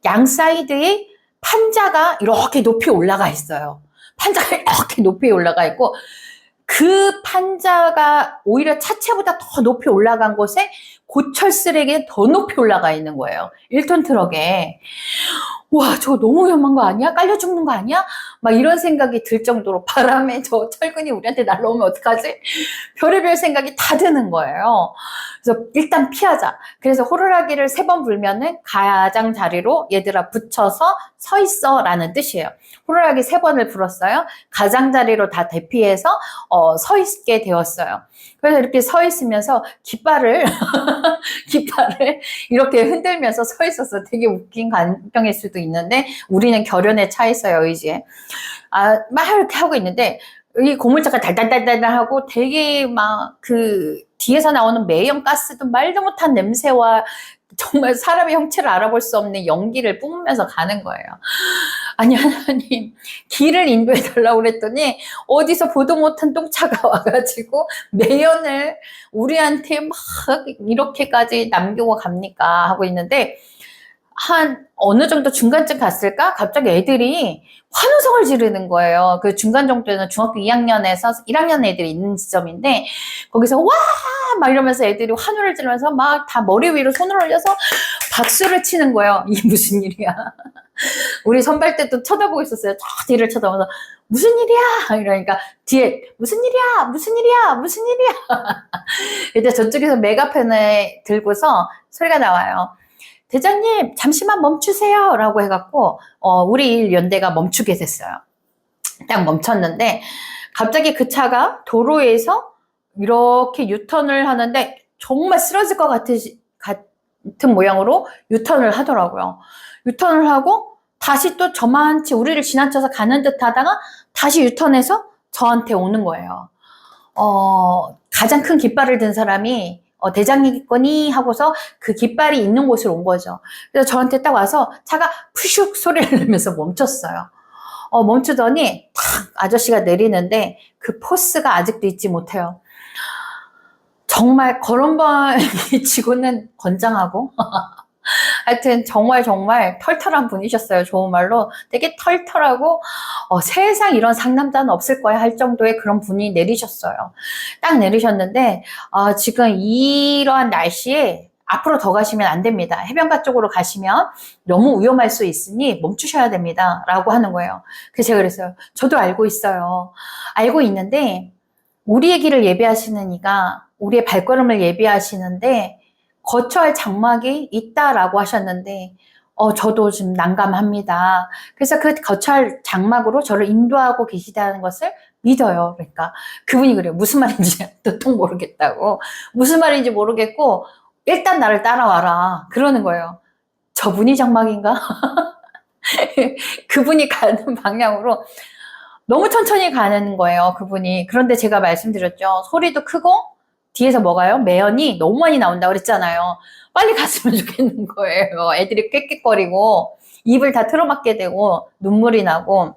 양 사이드에 판자가 이렇게 높이 올라가 있어요. 판자가 이렇게 높이 올라가 있고, 그 판자가 오히려 차체보다 더 높이 올라간 곳에 고철 쓰레기는 더 높이 올라가 있는 거예요. 1톤 트럭에. 와, 저거 너무 위험한 거 아니야? 깔려 죽는 거 아니야? 막 이런 생각이 들 정도로 바람에 저 철근이 우리한테 날라오면 어떡하지? 별의별 생각이 다 드는 거예요. 그래서 일단 피하자. 그래서 호루라기를 3번 불면은 가장자리로 얘들아 붙여서 서 있어 라는 뜻이에요. 호루라기 3번을 불었어요. 가장자리로 다 대피해서 서 있게 되었어요. 그래서 이렇게 서 있으면서 깃발을 깃발을 이렇게 흔들면서 서 있어서 되게 웃긴 간병일 수도 있는데, 우리는 결연에 차 있어요, 의지에. 막 이렇게 하고 있는데 이 고물자가 달달달달 하고 되게 막 그 뒤에서 나오는 매연 가스도 말도 못한 냄새와 정말 사람의 형체를 알아볼 수 없는 연기를 뿜으면서 가는 거예요. 아니, 하나님, 길을 인도해 달라고 그랬더니 어디서 보도 못한 똥차가 와가지고 매연을 우리한테 막 이렇게까지 남기고 갑니까 하고 있는데, 한 어느 정도 중간쯤 갔을까? 갑자기 애들이 환호성을 지르는 거예요. 그 중간 정도에는 중학교 2학년에서 1학년 애들이 있는 지점인데, 거기서 와! 막 이러면서 애들이 환호를 지르면서 막 다 머리 위로 손을 올려서 박수를 치는 거예요. 이게 무슨 일이야. 우리 선발대도 쳐다보고 있었어요. 저 뒤를 쳐다보면서 무슨 일이야? 이러니까 뒤에 무슨 일이야? 무슨 일이야? 무슨 일이야? 이제 저쪽에서 메가폰을 들고서 소리가 나와요. 대장님 잠시만 멈추세요 라고 해갖고 우리 연대가 멈추게 됐어요. 딱 멈췄는데 갑자기 그 차가 도로에서 이렇게 유턴을 하는데 정말 쓰러질 것 같은 모양으로 유턴을 하더라고요. 유턴을 하고 다시 또 저만치 우리를 지나쳐서 가는 듯 하다가 다시 유턴해서 저한테 오는 거예요. 가장 큰 깃발을 든 사람이 대장이겠거니 하고서 그 깃발이 있는 곳으로 온 거죠. 그래서 저한테 딱 와서 차가 푸슉 소리를 내면서 멈췄어요. 멈추더니 탁 아저씨가 내리는데 그 포스가 아직도 잊지 못해요. 정말 걸음발이 치고는 건장하고 하여튼 정말 털털한 분이셨어요. 좋은 말로 되게 털털하고 세상 이런 상남자는 없을 거야 할 정도의 그런 분이 내리셨어요. 딱 내리셨는데 지금 이러한 날씨에 앞으로 더 가시면 안 됩니다. 해변가 쪽으로 가시면 너무 위험할 수 있으니 멈추셔야 됩니다 라고 하는 거예요. 그래서 제가 그랬어요. 저도 알고 있어요. 알고 있는데 우리의 길을 예배하시는 이가 우리의 발걸음을 예배하시는데 거쳐야 할 장막이 있다라고 하셨는데 저도 좀 난감합니다. 그래서 그 거쳐야 할 장막으로 저를 인도하고 계시다는 것을 믿어요. 그러니까 그분이 그래요. 무슨 말인지 도통 모르겠다고. 무슨 말인지 모르겠고 일단 나를 따라와라 그러는 거예요. 저분이 장막인가? 그분이 가는 방향으로 너무 천천히 가는 거예요. 그분이. 그런데 제가 말씀드렸죠. 소리도 크고 뒤에서 뭐가요? 매연이 너무 많이 나온다고 그랬잖아요. 빨리 갔으면 좋겠는 거예요. 애들이 꽥꽥거리고 입을 다 틀어막게 되고 눈물이 나고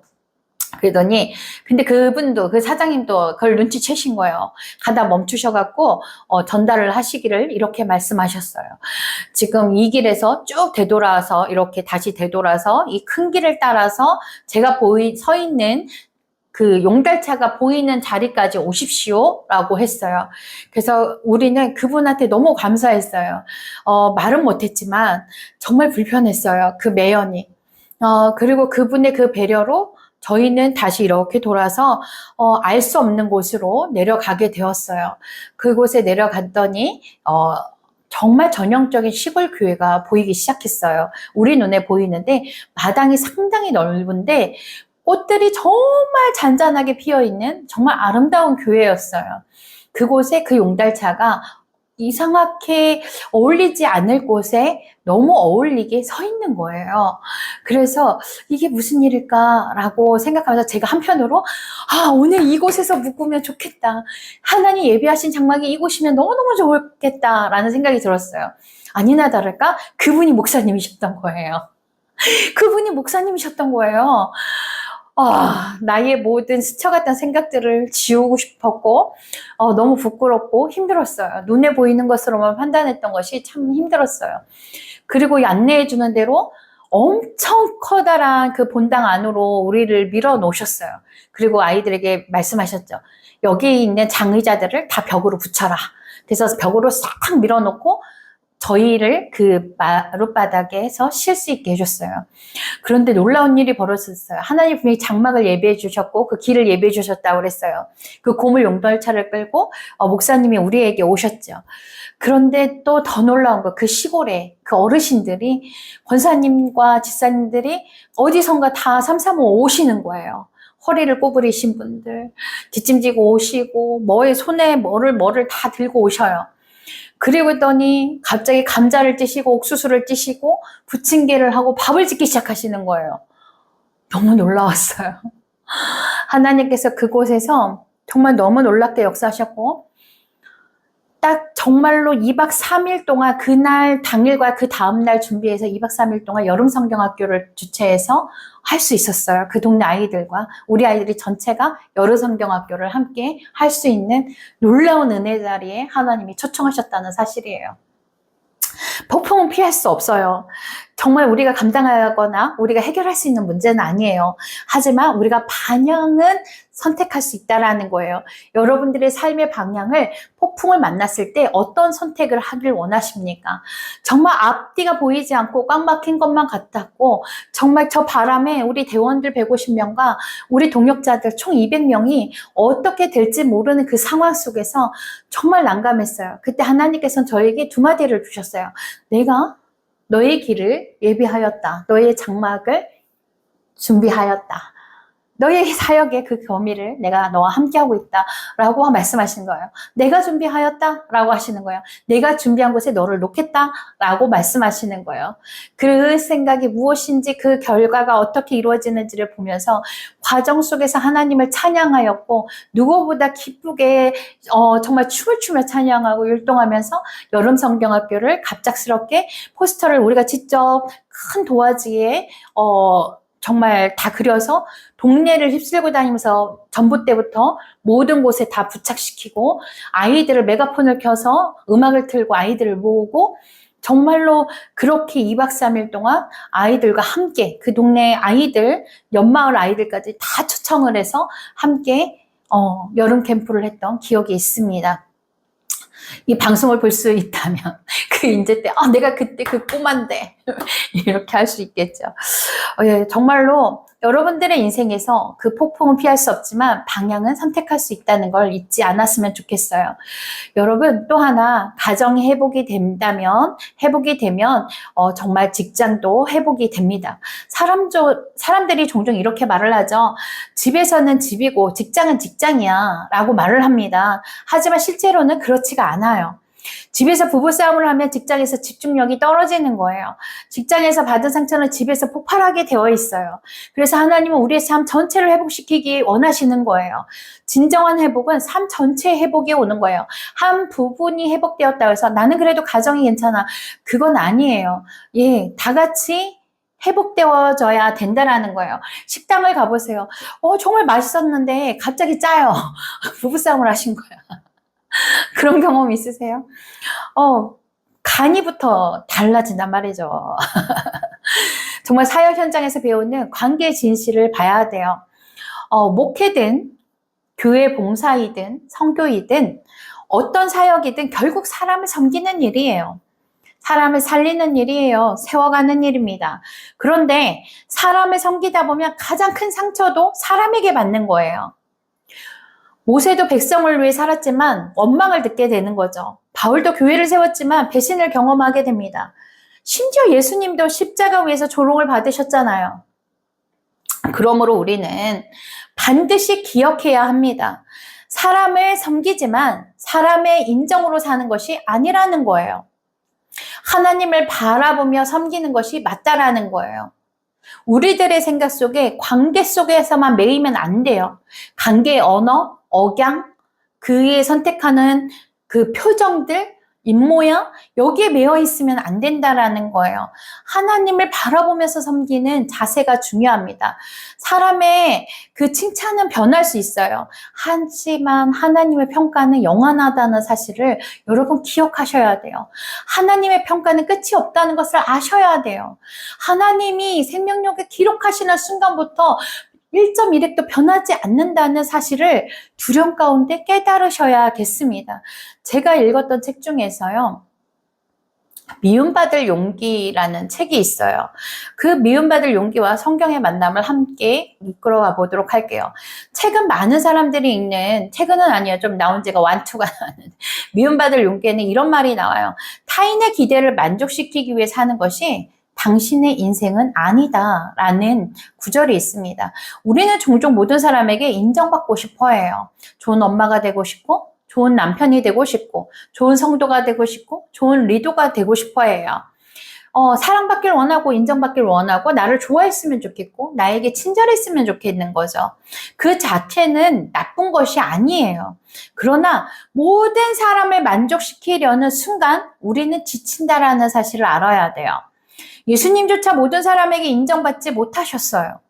그러더니 근데 그분도 그 사장님도 그걸 눈치채신 거예요. 가다 멈추셔갖고 전달을 하시기를 이렇게 말씀하셨어요. 지금 이 길에서 쭉 되돌아서 이렇게 다시 되돌아서 이 큰 길을 따라서 제가 서 있는 그 용달차가 보이는 자리까지 오십시오 라고 했어요. 그래서 우리는 그분한테 너무 감사했어요. 말은 못했지만 정말 불편했어요. 그 매연이. 그리고 그분의 그 배려로 저희는 다시 이렇게 돌아서 알 수 없는 곳으로 내려가게 되었어요. 그곳에 내려갔더니 정말 전형적인 시골 교회가 보이기 시작했어요. 우리 눈에 보이는데 마당이 상당히 넓은데 꽃들이 정말 잔잔하게 피어있는 정말 아름다운 교회였어요. 그곳에 그 용달차가 이상하게 어울리지 않을 곳에 너무 어울리게 서 있는 거예요. 그래서 이게 무슨 일일까라고 생각하면서 제가 한편으로 오늘 이곳에서 묵으면 좋겠다. 하나님 예배하신 장막이 이곳이면 너무너무 좋겠다라는 생각이 들었어요. 아니나 다를까 그분이 목사님이셨던 거예요. 그분이 목사님이셨던 거예요. 나의 모든 스쳐갔던 생각들을 지우고 싶었고 너무 부끄럽고 힘들었어요. 눈에 보이는 것으로만 판단했던 것이 참 힘들었어요. 그리고 안내해 주는 대로 엄청 커다란 그 본당 안으로 우리를 밀어 놓으셨어요. 그리고 아이들에게 말씀하셨죠. 여기 있는 장의자들을 다 벽으로 붙여라. 그래서 벽으로 싹 밀어놓고 저희를 그 마룻바닥에서 쉴 수 있게 해줬어요. 그런데 놀라운 일이 벌어졌어요. 하나님 분명히 장막을 예배해 주셨고 그 길을 예배해 주셨다고 그랬어요. 그 고물 용달차를 끌고 목사님이 우리에게 오셨죠. 그런데 또 더 놀라운 거 그 시골에 그 어르신들이 권사님과 집사님들이 어디선가 다 삼삼오오 오시는 거예요. 허리를 구부리신 분들, 뒷짐지고 오시고, 손에 뭐를 다 들고 오셔요. 그리고 더니 갑자기 감자를 찌시고 옥수수를 찌시고 부침개를 하고 밥을 짓기 시작하시는 거예요. 너무 놀라웠어요. 하나님께서 그곳에서 정말 너무 놀랍게 역사하셨고, 딱 정말로 2박 3일 동안 그날 당일과 그 다음날 준비해서 2박 3일 동안 여름 성경학교를 주최해서 할 수 있었어요. 그 동네 아이들과 우리 아이들이 전체가 여름 성경학교를 함께 할 수 있는 놀라운 은혜 자리에 하나님이 초청하셨다는 사실이에요. 폭풍은 피할 수 없어요. 정말 우리가 감당하거나 우리가 해결할 수 있는 문제는 아니에요. 하지만 우리가 방향은 선택할 수 있다는 거예요. 여러분들의 삶의 방향을 폭풍을 만났을 때 어떤 선택을 하길 원하십니까? 정말 앞뒤가 보이지 않고 꽉 막힌 것만 같았고, 정말 저 바람에 우리 대원들 150명과 우리 동역자들 총 200명이 어떻게 될지 모르는 그 상황 속에서 정말 난감했어요. 그때 하나님께서는 저에게 두 마디를 주셨어요. 내가 너의 길을 예비하였다. 너의 장막을 준비하였다. 너의 사역의 그 범위를 내가 너와 함께하고 있다 라고 말씀하시는 거예요. 내가 준비하였다 라고 하시는 거예요. 내가 준비한 곳에 너를 놓겠다 라고 말씀하시는 거예요. 그 생각이 무엇인지, 그 결과가 어떻게 이루어지는지를 보면서 과정 속에서 하나님을 찬양하였고, 누구보다 기쁘게 정말 춤을 추며 찬양하고 율동하면서 여름 성경학교를 갑작스럽게 포스터를 우리가 직접 큰 도화지에 정말 다 그려서 동네를 휩쓸고 다니면서 전봇대부터 모든 곳에 다 부착시키고, 아이들을 메가폰을 켜서 음악을 틀고 아이들을 모으고, 정말로 그렇게 2박 3일 동안 아이들과 함께, 그 동네 아이들, 옆마을 아이들까지 다 초청을 해서 함께 여름 캠프를 했던 기억이 있습니다. 이 방송을 볼 수 있다면 그 인재 때 내가 그때 그 꼬만데 이렇게 할 수 있겠죠. 예, 정말로 여러분들의 인생에서 그 폭풍은 피할 수 없지만 방향은 선택할 수 있다는 걸 잊지 않았으면 좋겠어요. 여러분, 또 하나, 가정이 회복이 되면 정말 직장도 회복이 됩니다. 사람들이 종종 이렇게 말을 하죠. 집에서는 집이고 직장은 직장이야 라고 말을 합니다. 하지만 실제로는 그렇지가 않아요. 집에서 부부싸움을 하면 직장에서 집중력이 떨어지는 거예요. 직장에서 받은 상처는 집에서 폭발하게 되어 있어요. 그래서 하나님은 우리의 삶 전체를 회복시키기 원하시는 거예요. 진정한 회복은 삶 전체의 회복이 오는 거예요. 한 부분이 회복되었다고 해서 나는 그래도 가정이 괜찮아. 그건 아니에요. 예, 다 같이 회복되어져야 된다라는 거예요. 식당을 가보세요. 정말 맛있었는데 갑자기 짜요. 부부싸움을 하신 거야. 그런 경험 있으세요? 간이부터 달라진단 말이죠. 정말 사역 현장에서 배우는 관계 진실을 봐야 돼요. 목회든 교회 봉사이든 선교이든 어떤 사역이든 결국 사람을 섬기는 일이에요. 사람을 살리는 일이에요. 세워가는 일입니다. 그런데 사람을 섬기다 보면 가장 큰 상처도 사람에게 받는 거예요. 모세도 백성을 위해 살았지만 원망을 듣게 되는 거죠. 바울도 교회를 세웠지만 배신을 경험하게 됩니다. 심지어 예수님도 십자가 위에서 조롱을 받으셨잖아요. 그러므로 우리는 반드시 기억해야 합니다. 사람을 섬기지만 사람의 인정으로 사는 것이 아니라는 거예요. 하나님을 바라보며 섬기는 것이 맞다라는 거예요. 우리들의 생각 속에 관계 속에서만 매이면 안 돼요. 관계의 언어, 억양, 그의 선택하는 그 표정들, 입모양, 여기에 매여 있으면 안 된다라는 거예요. 하나님을 바라보면서 섬기는 자세가 중요합니다. 사람의 그 칭찬은 변할 수 있어요. 하지만 하나님의 평가는 영원하다는 사실을 여러분 기억하셔야 돼요. 하나님의 평가는 끝이 없다는 것을 아셔야 돼요. 하나님이 생명력을 기록하시는 순간부터 1.1획도 변하지 않는다는 사실을 두려움 가운데 깨달으셔야겠습니다. 제가 읽었던 책 중에서요, 미움받을 용기라는 책이 있어요. 그 미움받을 용기와 성경의 만남을 함께 이끌어가 보도록 할게요. 책은 많은 사람들이 읽는, 최근은 아니에요. 좀 나온 지가 완투가 나는. 미움받을 용기에는 이런 말이 나와요. 타인의 기대를 만족시키기 위해 사는 것이 당신의 인생은 아니다 라는 구절이 있습니다. 우리는 종종 모든 사람에게 인정받고 싶어 해요. 좋은 엄마가 되고 싶고, 좋은 남편이 되고 싶고, 좋은 성도가 되고 싶고, 좋은 리더가 되고 싶어 해요. 사랑받길 원하고 인정받길 원하고 나를 좋아했으면 좋겠고 나에게 친절했으면 좋겠는 거죠. 그 자체는 나쁜 것이 아니에요. 그러나 모든 사람을 만족시키려는 순간 우리는 지친다라는 사실을 알아야 돼요. 예수님조차 모든 사람에게 인정받지 못하셨어요.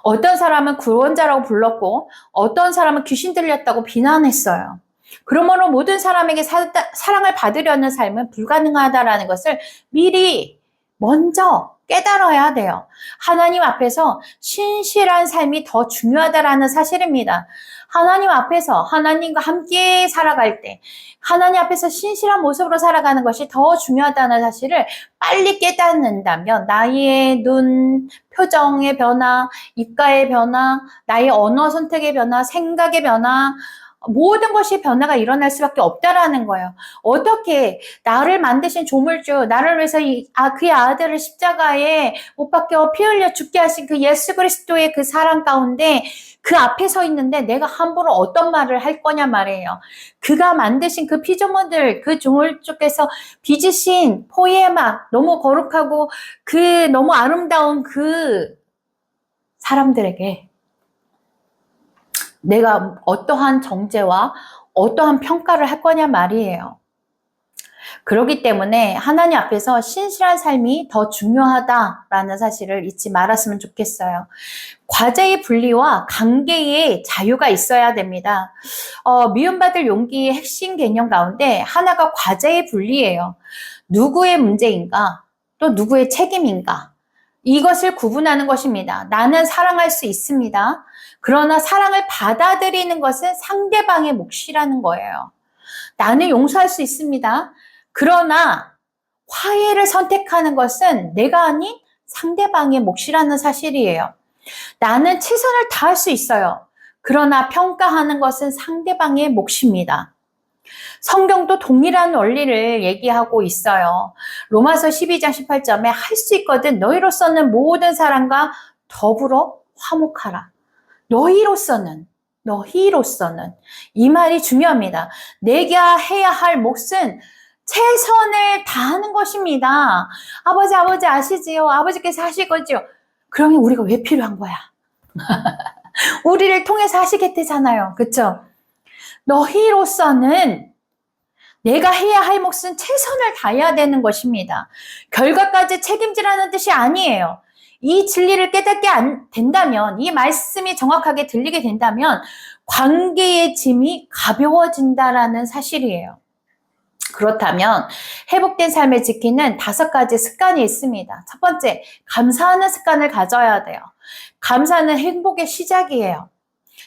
어떤 사람은 구원자라고 불렀고 어떤 사람은 귀신 들렸다고 비난했어요. 그러므로 모든 사람에게 사랑을 받으려는 삶은 불가능하다는 것을 미리 먼저 깨달아야 돼요. 하나님 앞에서 신실한 삶이 더 중요하다는 사실입니다. 하나님 앞에서 하나님과 함께 살아갈 때 하나님 앞에서 신실한 모습으로 살아가는 것이 더 중요하다는 사실을 빨리 깨닫는다면 나의 눈, 표정의 변화, 입가의 변화, 나의 언어 선택의 변화, 생각의 변화 모든 것이 변화가 일어날 수밖에 없다라는 거예요. 어떻게 나를 만드신 조물주, 나를 위해서 그의 아들을 십자가에 못 박혀 피 흘려 죽게 하신 그 예수 그리스도의 그 사랑 가운데 그 앞에 서 있는데 내가 함부로 어떤 말을 할 거냐 말이에요. 그가 만드신 그 피조물들, 그 조물주께서 빚으신 포에마, 너무 거룩하고 그 너무 아름다운 그 사람들에게 내가 어떠한 정죄와 어떠한 평가를 할 거냐 말이에요. 그렇기 때문에 하나님 앞에서 신실한 삶이 더 중요하다라는 사실을 잊지 말았으면 좋겠어요. 과제의 분리와 관계의 자유가 있어야 됩니다. 미움받을 용기의 핵심 개념 가운데 하나가 과제의 분리예요. 누구의 문제인가? 또 누구의 책임인가? 이것을 구분하는 것입니다. 나는 사랑할 수 있습니다. 그러나 사랑을 받아들이는 것은 상대방의 몫이라는 거예요. 나는 용서할 수 있습니다. 그러나 화해를 선택하는 것은 내가 아닌 상대방의 몫이라는 사실이에요. 나는 최선을 다할 수 있어요. 그러나 평가하는 것은 상대방의 몫입니다. 성경도 동일한 원리를 얘기하고 있어요. 로마서 12장 18절에 할 수 있거든 너희로서는 모든 사람과 더불어 화목하라. 너희로서는 이 말이 중요합니다. 내가 해야 할 몫은 최선을 다하는 것입니다. 아버지 아시지요? 아버지께서 하실 거지요? 그러면 우리가 왜 필요한 거야? 우리를 통해서 하시겠대잖아요. 그쵸? 너희로서는 내가 해야 할 몫은 최선을 다해야 되는 것입니다. 결과까지 책임지라는 뜻이 아니에요. 이 진리를 깨닫게 된다면, 이 말씀이 정확하게 들리게 된다면 관계의 짐이 가벼워진다라는 사실이에요. 그렇다면 회복된 삶을 지키는 5가지 습관이 있습니다. 첫 번째, 감사하는 습관을 가져야 돼요. 감사는 행복의 시작이에요.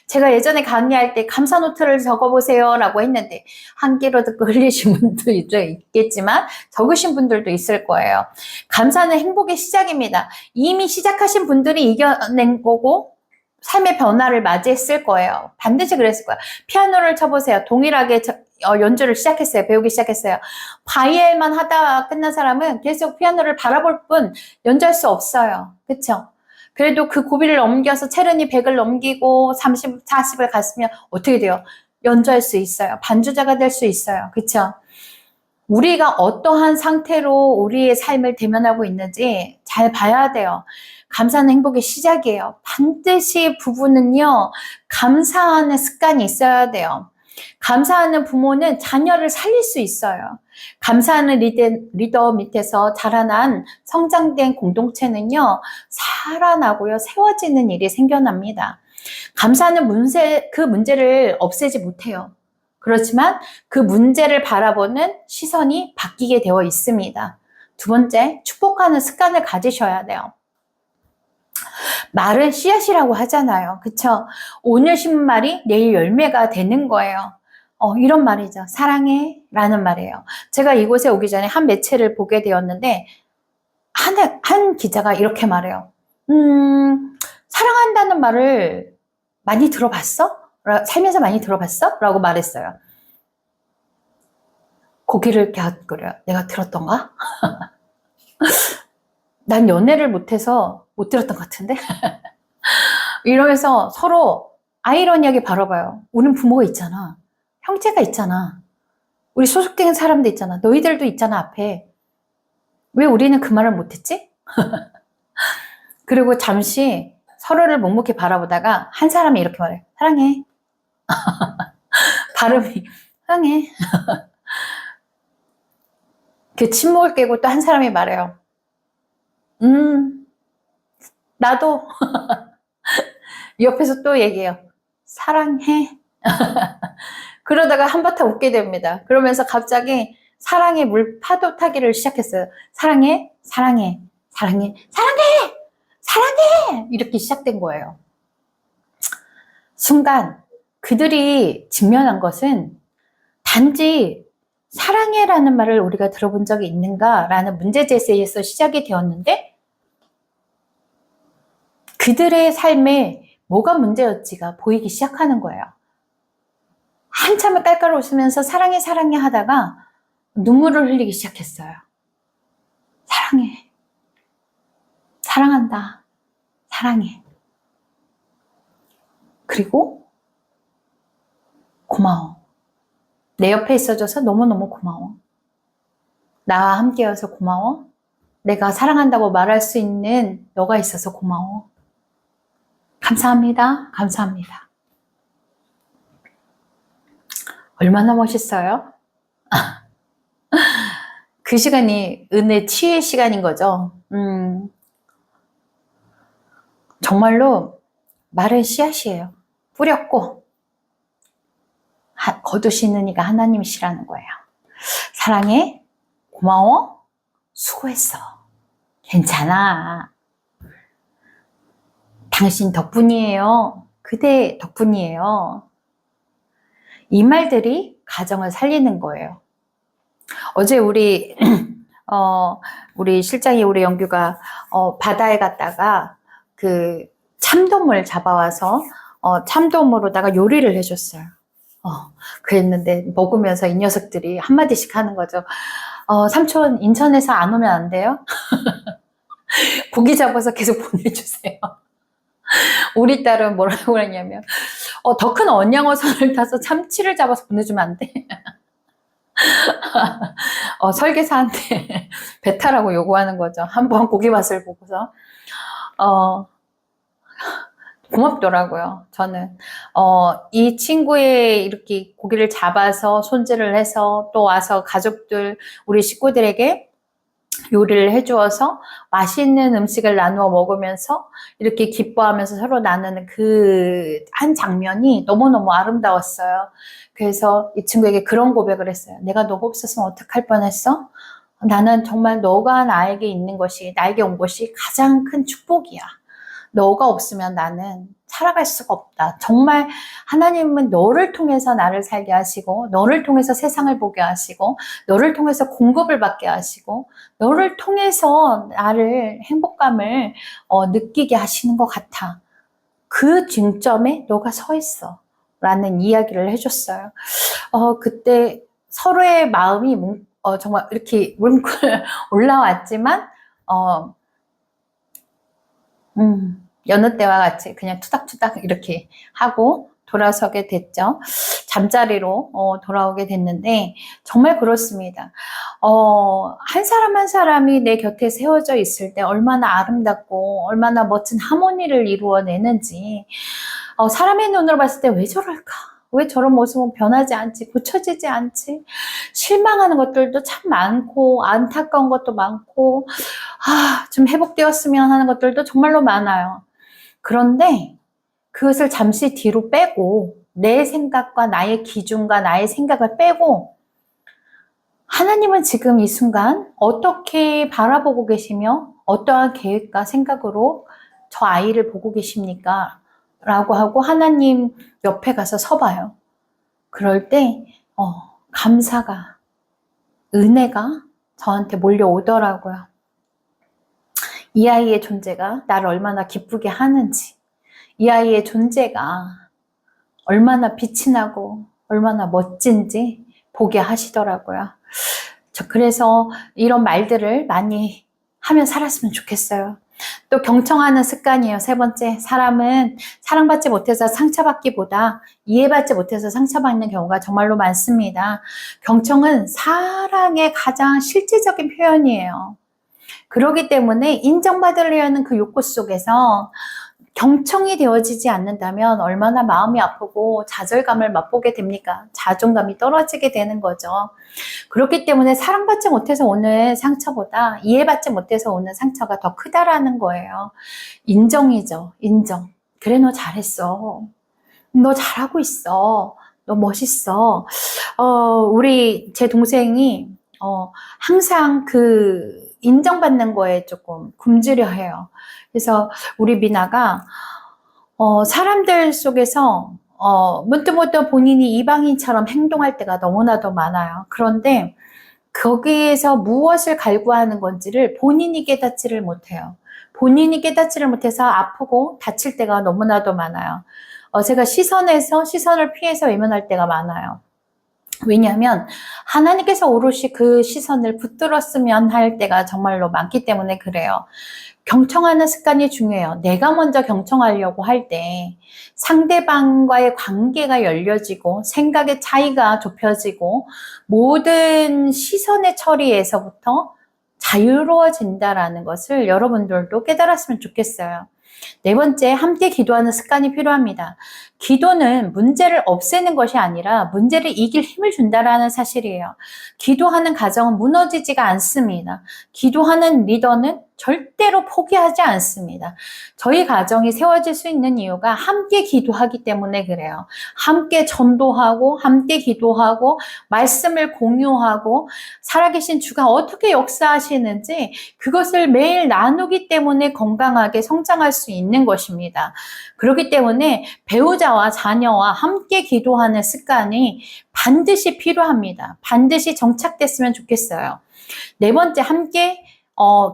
제가 예전에 강의할 때 감사 노트를 적어보세요 라고 했는데 한 귀로 듣고 흘리신 분도 있겠지만 적으신 분들도 있을 거예요. 감사는 행복의 시작입니다. 이미 시작하신 분들이 이겨낸 거고 삶의 변화를 맞이했을 거예요. 반드시 그랬을 거예요. 피아노를 쳐보세요. 동일하게 연주를 시작했어요. 배우기 시작했어요. 바이엘만 하다가 끝난 사람은 계속 피아노를 바라볼 뿐 연주할 수 없어요. 그쵸? 그래도 그 고비를 넘겨서 체르니 100을 넘기고 30, 40을 갔으면 어떻게 돼요? 연주할 수 있어요. 반주자가 될 수 있어요. 그쵸? 우리가 어떠한 상태로 우리의 삶을 대면하고 있는지 잘 봐야 돼요. 감사는 행복의 시작이에요. 반드시 부부는요, 감사하는 습관이 있어야 돼요. 감사하는 부모는 자녀를 살릴 수 있어요. 감사하는 리더 밑에서 자라난 성장된 공동체는요, 살아나고요, 세워지는 일이 생겨납니다. 감사하는 그 문제를 없애지 못해요. 그렇지만 그 문제를 바라보는 시선이 바뀌게 되어 있습니다. 두 번째, 축복하는 습관을 가지셔야 돼요. 말은 씨앗이라고 하잖아요. 그쵸? 오늘 심은 말이 내일 열매가 되는 거예요. 이런 말이죠. 사랑해 라는 말이에요. 제가 이곳에 오기 전에 한 매체를 보게 되었는데 한 기자가 이렇게 말해요. 사랑한다는 말을 많이 들어봤어? 살면서 많이 들어봤어? 라고 말했어요. 고개를 갸웃거려요. 내가 들었던가? 난 연애를 못해서 못 들었던 것 같은데? 이러면서 서로 아이러니하게 바라봐요. 우린 부모가 있잖아. 형제가 있잖아. 우리 소속된 사람도 있잖아. 너희들도 있잖아, 앞에. 왜 우리는 그 말을 못했지? 그리고 잠시 서로를 묵묵히 바라보다가 한 사람이 이렇게 말해요. 사랑해. 발음이 사랑해. 그 침묵을 깨고 또 한 사람이 말해요. 나도. 옆에서 또 얘기해요. 사랑해. 그러다가 한바탕 웃게 됩니다. 그러면서 갑자기 사랑의 물 파도 타기를 시작했어요. 사랑해, 사랑해, 사랑해, 사랑해, 사랑해! 이렇게 시작된 거예요. 순간 그들이 직면한 것은 단지 사랑해라는 말을 우리가 들어본 적이 있는가라는 문제제기에서 시작이 되었는데 그들의 삶에 뭐가 문제였지가 보이기 시작하는 거예요. 한참을 깔깔 웃으면서 사랑해 사랑해 하다가 눈물을 흘리기 시작했어요. 사랑해. 사랑한다. 사랑해. 그리고 고마워. 내 옆에 있어줘서 너무너무 고마워. 나와 함께여서 고마워. 내가 사랑한다고 말할 수 있는 너가 있어서 고마워. 감사합니다. 감사합니다. 얼마나 멋있어요? 그 시간이 은혜 치유의 시간인 거죠. 정말로 말은 씨앗이에요. 뿌렸고 거두시는 이가 하나님이시라는 거예요. 사랑해, 고마워, 수고했어, 괜찮아, 당신 덕분이에요, 그대 덕분이에요. 이 말들이 가정을 살리는 거예요. 어제 우리 실장이 우리 영규가 바다에 갔다가 그 참돔을 잡아와서 참돔으로다가 요리를 해줬어요. 그랬는데 먹으면서 이 녀석들이 한마디씩 하는 거죠. 삼촌 인천에서 안 오면 안 돼요? 고기 잡아서 계속 보내주세요. 우리 딸은 뭐라고 하냐면 더 큰 언양어선을 타서 참치를 잡아서 보내주면 안 돼? 설계사한테 배 타라고 요구하는 거죠. 한번 고기 맛을 보고서. 고맙더라고요. 저는 이 친구의 이렇게 고기를 잡아서 손질을 해서 또 와서 가족들 우리 식구들에게 요리를 해주어서 맛있는 음식을 나누어 먹으면서 이렇게 기뻐하면서 서로 나누는 그 한 장면이 너무너무 아름다웠어요. 그래서 이 친구에게 그런 고백을 했어요. 내가 너가 없었으면 어떡할 뻔했어? 나는 정말 너가 나에게 있는 것이, 나에게 온 것이 가장 큰 축복이야. 너가 없으면 나는 살아갈 수가 없다. 정말 하나님은 너를 통해서 나를 살게 하시고 너를 통해서 세상을 보게 하시고 너를 통해서 공급을 받게 하시고 너를 통해서 나를 행복감을 느끼게 하시는 것 같아. 그 중점에 너가 서 있어 라는 이야기를 해줬어요. 그때 서로의 마음이 정말 이렇게 뭉클 올라왔지만 여느 때와 같이 그냥 투닥투닥 이렇게 하고 돌아서게 됐죠. 잠자리로 돌아오게 됐는데 정말 그렇습니다. 한 사람 한 사람이 내 곁에 세워져 있을 때 얼마나 아름답고 얼마나 멋진 하모니를 이루어내는지 사람의 눈으로 봤을 때 왜 저럴까? 왜 저런 모습은 변하지 않지? 고쳐지지 않지? 실망하는 것들도 참 많고 안타까운 것도 많고 좀 회복되었으면 하는 것들도 정말로 많아요. 그런데 그것을 잠시 뒤로 빼고 내 생각과 나의 기준과 나의 생각을 빼고 하나님은 지금 이 순간 어떻게 바라보고 계시며 어떠한 계획과 생각으로 저 아이를 보고 계십니까? 라고 하고 하나님 옆에 가서 서봐요. 그럴 때 감사가, 은혜가 저한테 몰려오더라고요. 이 아이의 존재가 나를 얼마나 기쁘게 하는지, 이 아이의 존재가 얼마나 빛이 나고 얼마나 멋진지 보게 하시더라고요. 그래서 이런 말들을 많이 하면 살았으면 좋겠어요. 또 경청하는 습관이에요. 세 번째, 사람은 사랑받지 못해서 상처받기보다 이해받지 못해서 상처받는 경우가 정말로 많습니다. 경청은 사랑의 가장 실질적인 표현이에요. 그렇기 때문에 인정받으려는 그 욕구 속에서 경청이 되어지지 않는다면 얼마나 마음이 아프고 좌절감을 맛보게 됩니까? 자존감이 떨어지게 되는 거죠. 그렇기 때문에 사랑받지 못해서 오는 상처보다 이해받지 못해서 오는 상처가 더 크다라는 거예요. 인정이죠. 인정. 그래, 너 잘했어. 너 잘하고 있어. 너 멋있어. 제 동생이 항상 그 인정받는 거에 조금 굶주려 해요. 그래서 우리 미나가 사람들 속에서 문득문득 본인이 이방인처럼 행동할 때가 너무나도 많아요. 그런데 거기에서 무엇을 갈구하는 건지를 본인이 깨닫지를 못해요. 본인이 깨닫지를 못해서 아프고 다칠 때가 너무나도 많아요. 제가 시선을 피해서 외면할 때가 많아요. 왜냐하면 하나님께서 오롯이 그 시선을 붙들었으면 할 때가 정말로 많기 때문에 그래요. 경청하는 습관이 중요해요. 내가 먼저 경청하려고 할 때 상대방과의 관계가 열려지고 생각의 차이가 좁혀지고 모든 시선의 처리에서부터 자유로워진다라는 것을 여러분들도 깨달았으면 좋겠어요. 네 번째, 함께 기도하는 습관이 필요합니다. 기도는 문제를 없애는 것이 아니라 문제를 이길 힘을 준다라는 사실이에요. 기도하는 가정은 무너지지가 않습니다. 기도하는 리더는 절대로 포기하지 않습니다. 저희 가정이 세워질 수 있는 이유가 함께 기도하기 때문에 그래요. 함께 전도하고 함께 기도하고 말씀을 공유하고 살아계신 주가 어떻게 역사하시는지 그것을 매일 나누기 때문에 건강하게 성장할 수 있는 것입니다. 그렇기 때문에 배우자와 자녀와 함께 기도하는 습관이 반드시 필요합니다. 반드시 정착됐으면 좋겠어요. 네 번째, 함께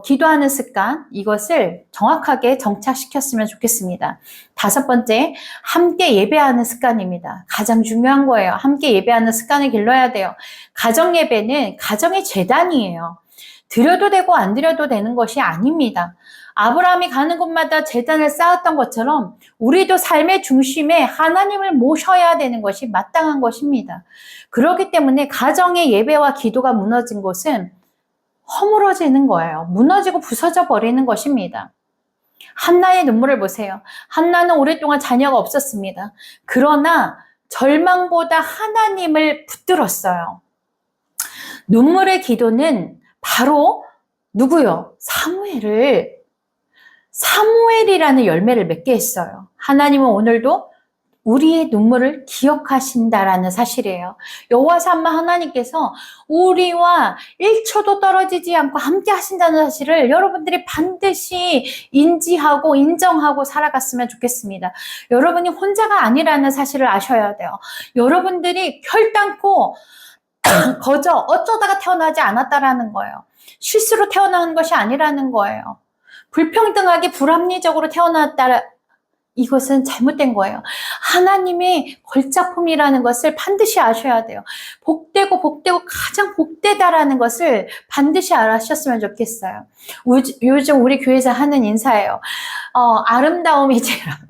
기도하는 습관, 이것을 정확하게 정착시켰으면 좋겠습니다. 다섯 번째, 함께 예배하는 습관입니다. 가장 중요한 거예요. 함께 예배하는 습관을 길러야 돼요. 가정 예배는 가정의 제단이에요. 드려도 되고 안 드려도 되는 것이 아닙니다. 아브라함이 가는 곳마다 제단을 쌓았던 것처럼 우리도 삶의 중심에 하나님을 모셔야 되는 것이 마땅한 것입니다. 그렇기 때문에 가정의 예배와 기도가 무너진 곳은 허물어지는 거예요. 무너지고 부서져 버리는 것입니다. 한나의 눈물을 보세요. 한나는 오랫동안 자녀가 없었습니다. 그러나 절망보다 하나님을 붙들었어요. 눈물의 기도는 바로 누구요? 사무엘이라는 열매를 맺게 했어요. 하나님은 오늘도 우리의 눈물을 기억하신다라는 사실이에요. 여호와 삼마 하나님께서 우리와 1초도 떨어지지 않고 함께 하신다는 사실을 여러분들이 반드시 인지하고 인정하고 살아갔으면 좋겠습니다. 여러분이 혼자가 아니라는 사실을 아셔야 돼요. 여러분들이 결단코 거저 어쩌다가 태어나지 않았다라는 거예요. 실수로 태어난 것이 아니라는 거예요. 불평등하게 불합리적으로 태어났다. 이것은 잘못된 거예요. 하나님의 걸작품이라는 것을 반드시 아셔야 돼요. 복되고 가장 복되다라는 것을 반드시 알아셨으면 좋겠어요. 요즘 우리 교회에서 하는 인사예요. 아름다움이 제라면.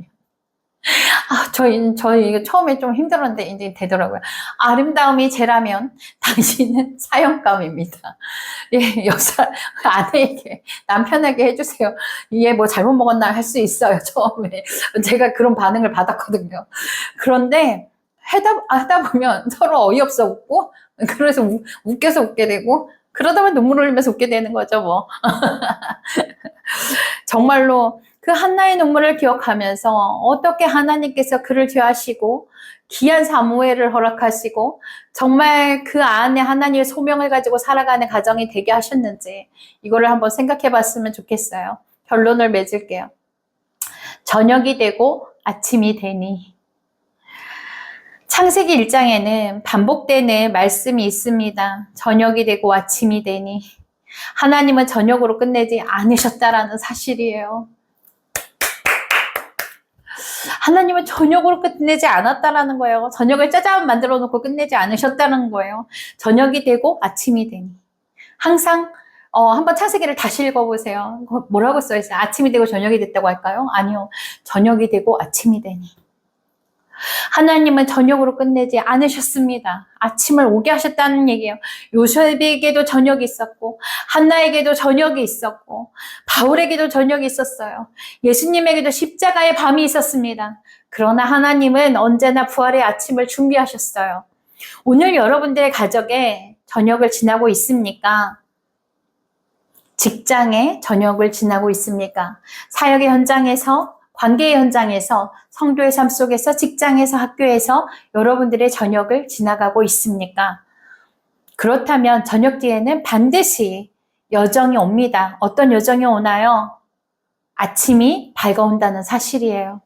저희 이거 처음에 좀 힘들었는데 이제 되더라고요. 아름다움이 제라면 당신은 사형감입니다. 예, 아내에게, 남편에게 해주세요. 얘 뭐 잘못 먹었나 할 수 있어요, 처음에. 제가 그런 반응을 받았거든요. 그런데 하다 보면 서로 어이없어 웃고, 그래서 웃겨서 웃게 되고, 그러다 보면 눈물 흘리면서 웃게 되는 거죠, 뭐. 정말로 그 한나의 눈물을 기억하면서 어떻게 하나님께서 그를 죄하시고 귀한 사무엘을 허락하시고 정말 그 안에 하나님의 소명을 가지고 살아가는 가정이 되게 하셨는지 이거를 한번 생각해 봤으면 좋겠어요. 결론을 맺을게요. 저녁이 되고 아침이 되니. 창세기 1장에는 반복되는 말씀이 있습니다. 저녁이 되고 아침이 되니. 하나님은 저녁으로 끝내지 않으셨다라는 사실이에요. 하나님은 저녁으로 끝내지 않았다라는 거예요. 저녁을 짜잔 만들어 놓고 끝내지 않으셨다는 거예요. 저녁이 되고 아침이 되니. 항상 한번 창세기를 다시 읽어보세요. 뭐라고 써있어요? 아침이 되고 저녁이 됐다고 할까요? 아니요. 저녁이 되고 아침이 되니. 하나님은 저녁으로 끝내지 않으셨습니다. 아침을 오게 하셨다는 얘기예요. 요셉에게도 저녁이 있었고, 한나에게도 저녁이 있었고, 바울에게도 저녁이 있었어요. 예수님에게도 십자가의 밤이 있었습니다. 그러나 하나님은 언제나 부활의 아침을 준비하셨어요. 오늘 여러분들의 가정에 저녁을 지나고 있습니까? 직장에 저녁을 지나고 있습니까? 사역의 현장에서, 관계의 현장에서, 성도의 삶 속에서, 직장에서, 학교에서 여러분들의 저녁을 지나가고 있습니까? 그렇다면 저녁 뒤에는 반드시 여정이 옵니다. 어떤 여정이 오나요? 아침이 밝아온다는 사실이에요.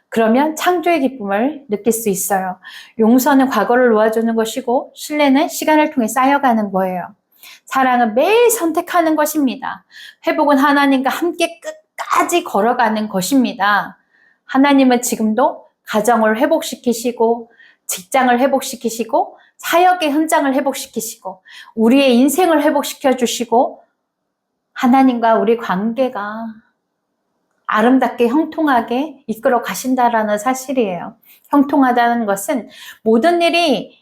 그러면 창조의 기쁨을 느낄 수 있어요. 용서는 과거를 놓아주는 것이고, 신뢰는 시간을 통해 쌓여가는 거예요. 사랑은 매일 선택하는 것입니다. 회복은 하나님과 함께 끝까지 걸어가는 것입니다. 하나님은 지금도 가정을 회복시키시고, 직장을 회복시키시고, 사역의 현장을 회복시키시고, 우리의 인생을 회복시켜 주시고, 하나님과 우리 관계가 아름답게 형통하게 이끌어 가신다라는 사실이에요. 형통하다는 것은 모든 일이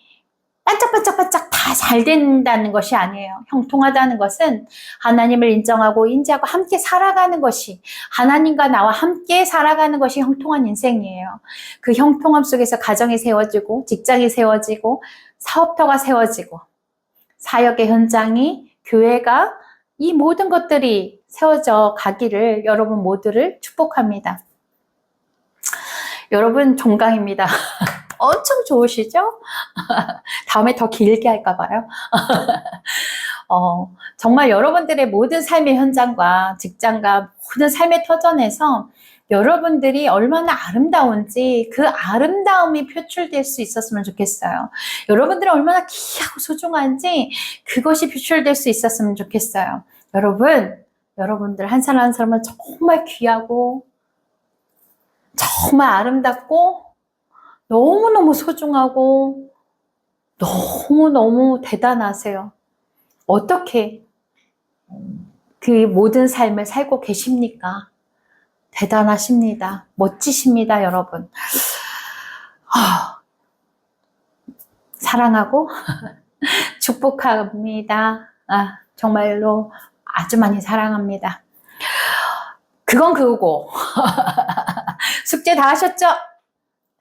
반짝반짝반짝 다 잘 된다는 것이 아니에요. 형통하다는 것은 하나님을 인정하고 인지하고 함께 살아가는 것이, 하나님과 나와 함께 살아가는 것이 형통한 인생이에요. 그 형통함 속에서 가정이 세워지고, 직장이 세워지고, 사업터가 세워지고, 사역의 현장이, 교회가, 이 모든 것들이 세워져 가기를 여러분 모두를 축복합니다. 여러분 종강입니다. 엄청 좋으시죠? 다음에 더 길게 할까 봐요. 정말 여러분들의 모든 삶의 현장과 직장과 모든 삶의 터전에서 여러분들이 얼마나 아름다운지 그 아름다움이 표출될 수 있었으면 좋겠어요. 여러분들이 얼마나 귀하고 소중한지 그것이 표출될 수 있었으면 좋겠어요. 여러분들 한 사람 한 사람은 정말 귀하고 정말 아름답고 너무너무 소중하고 너무너무 대단하세요. 어떻게 그 모든 삶을 살고 계십니까? 대단하십니다. 멋지십니다, 여러분. 사랑하고 축복합니다. 정말로 아주 많이 사랑합니다. 그건 그거고 숙제 다 하셨죠?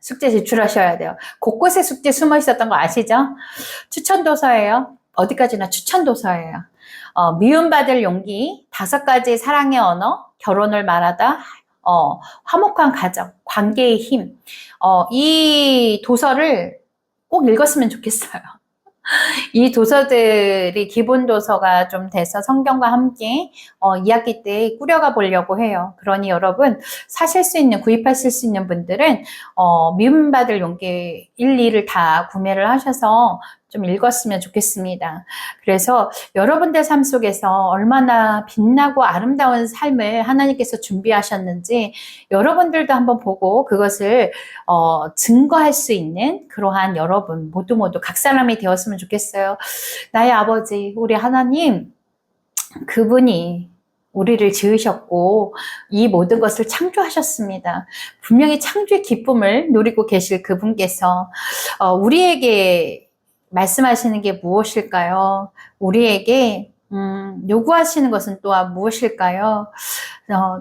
숙제 제출하셔야 돼요. 곳곳에 숙제 숨어 있었던 거 아시죠? 추천도서예요. 어디까지나 추천도서예요. 미움받을 용기, 5가지 사랑의 언어, 결혼을 말하다, 화목한 가정, 관계의 힘. 이 도서를 꼭 읽었으면 좋겠어요. 이 도서들이 기본 도서가 좀 돼서 성경과 함께 2학기 때 꾸려가 보려고 해요. 그러니 여러분 사실 수 있는, 구입하실 수 있는 분들은 미움받을 용기 1, 2를 다 구매를 하셔서 좀 읽었으면 좋겠습니다. 그래서 여러분들 삶 속에서 얼마나 빛나고 아름다운 삶을 하나님께서 준비하셨는지 여러분들도 한번 보고 그것을 증거할 수 있는 그러한 여러분 모두 각 사람이 되었으면 좋겠어요. 나의 아버지, 우리 하나님, 그분이 우리를 지으셨고 이 모든 것을 창조하셨습니다. 분명히 창조의 기쁨을 누리고 계실 그분께서 우리에게 말씀하시는 게 무엇일까요? 우리에게 요구하시는 것은 또한 무엇일까요?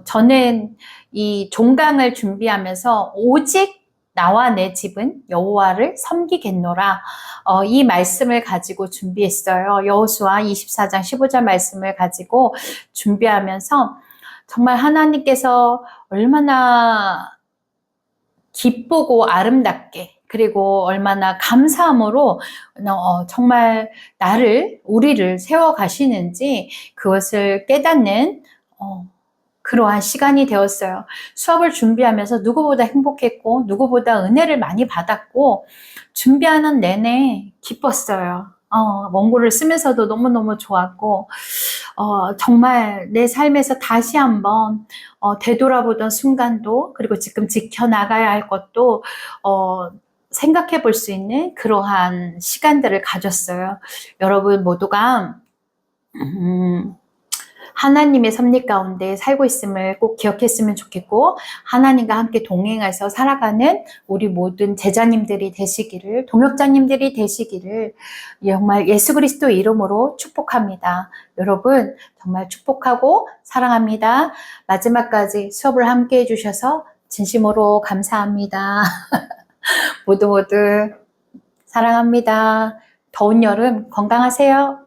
저는 이 종강을 준비하면서 오직 나와 내 집은 여호와를 섬기겠노라. 이 말씀을 가지고 준비했어요. 여호수아 24장 15절 말씀을 가지고 준비하면서 정말 하나님께서 얼마나 기쁘고 아름답게 그리고 얼마나 감사함으로 정말 우리를 세워가시는지 그것을 깨닫는 그러한 시간이 되었어요. 수업을 준비하면서 누구보다 행복했고 누구보다 은혜를 많이 받았고 준비하는 내내 기뻤어요. 원고를 쓰면서도 너무너무 좋았고 정말 내 삶에서 다시 한번 되돌아보던 순간도 그리고 지금 지켜나가야 할 것도 생각해 볼 수 있는 그러한 시간들을 가졌어요. 여러분 모두가 하나님의 섭리 가운데 살고 있음을 꼭 기억했으면 좋겠고, 하나님과 함께 동행해서 살아가는 우리 모든 제자님들이 되시기를, 동역자님들이 되시기를 정말 예수 그리스도 이름으로 축복합니다. 여러분 정말 축복하고 사랑합니다. 마지막까지 수업을 함께 해주셔서 진심으로 감사합니다. 모두 모두 사랑합니다. 더운 여름 건강하세요.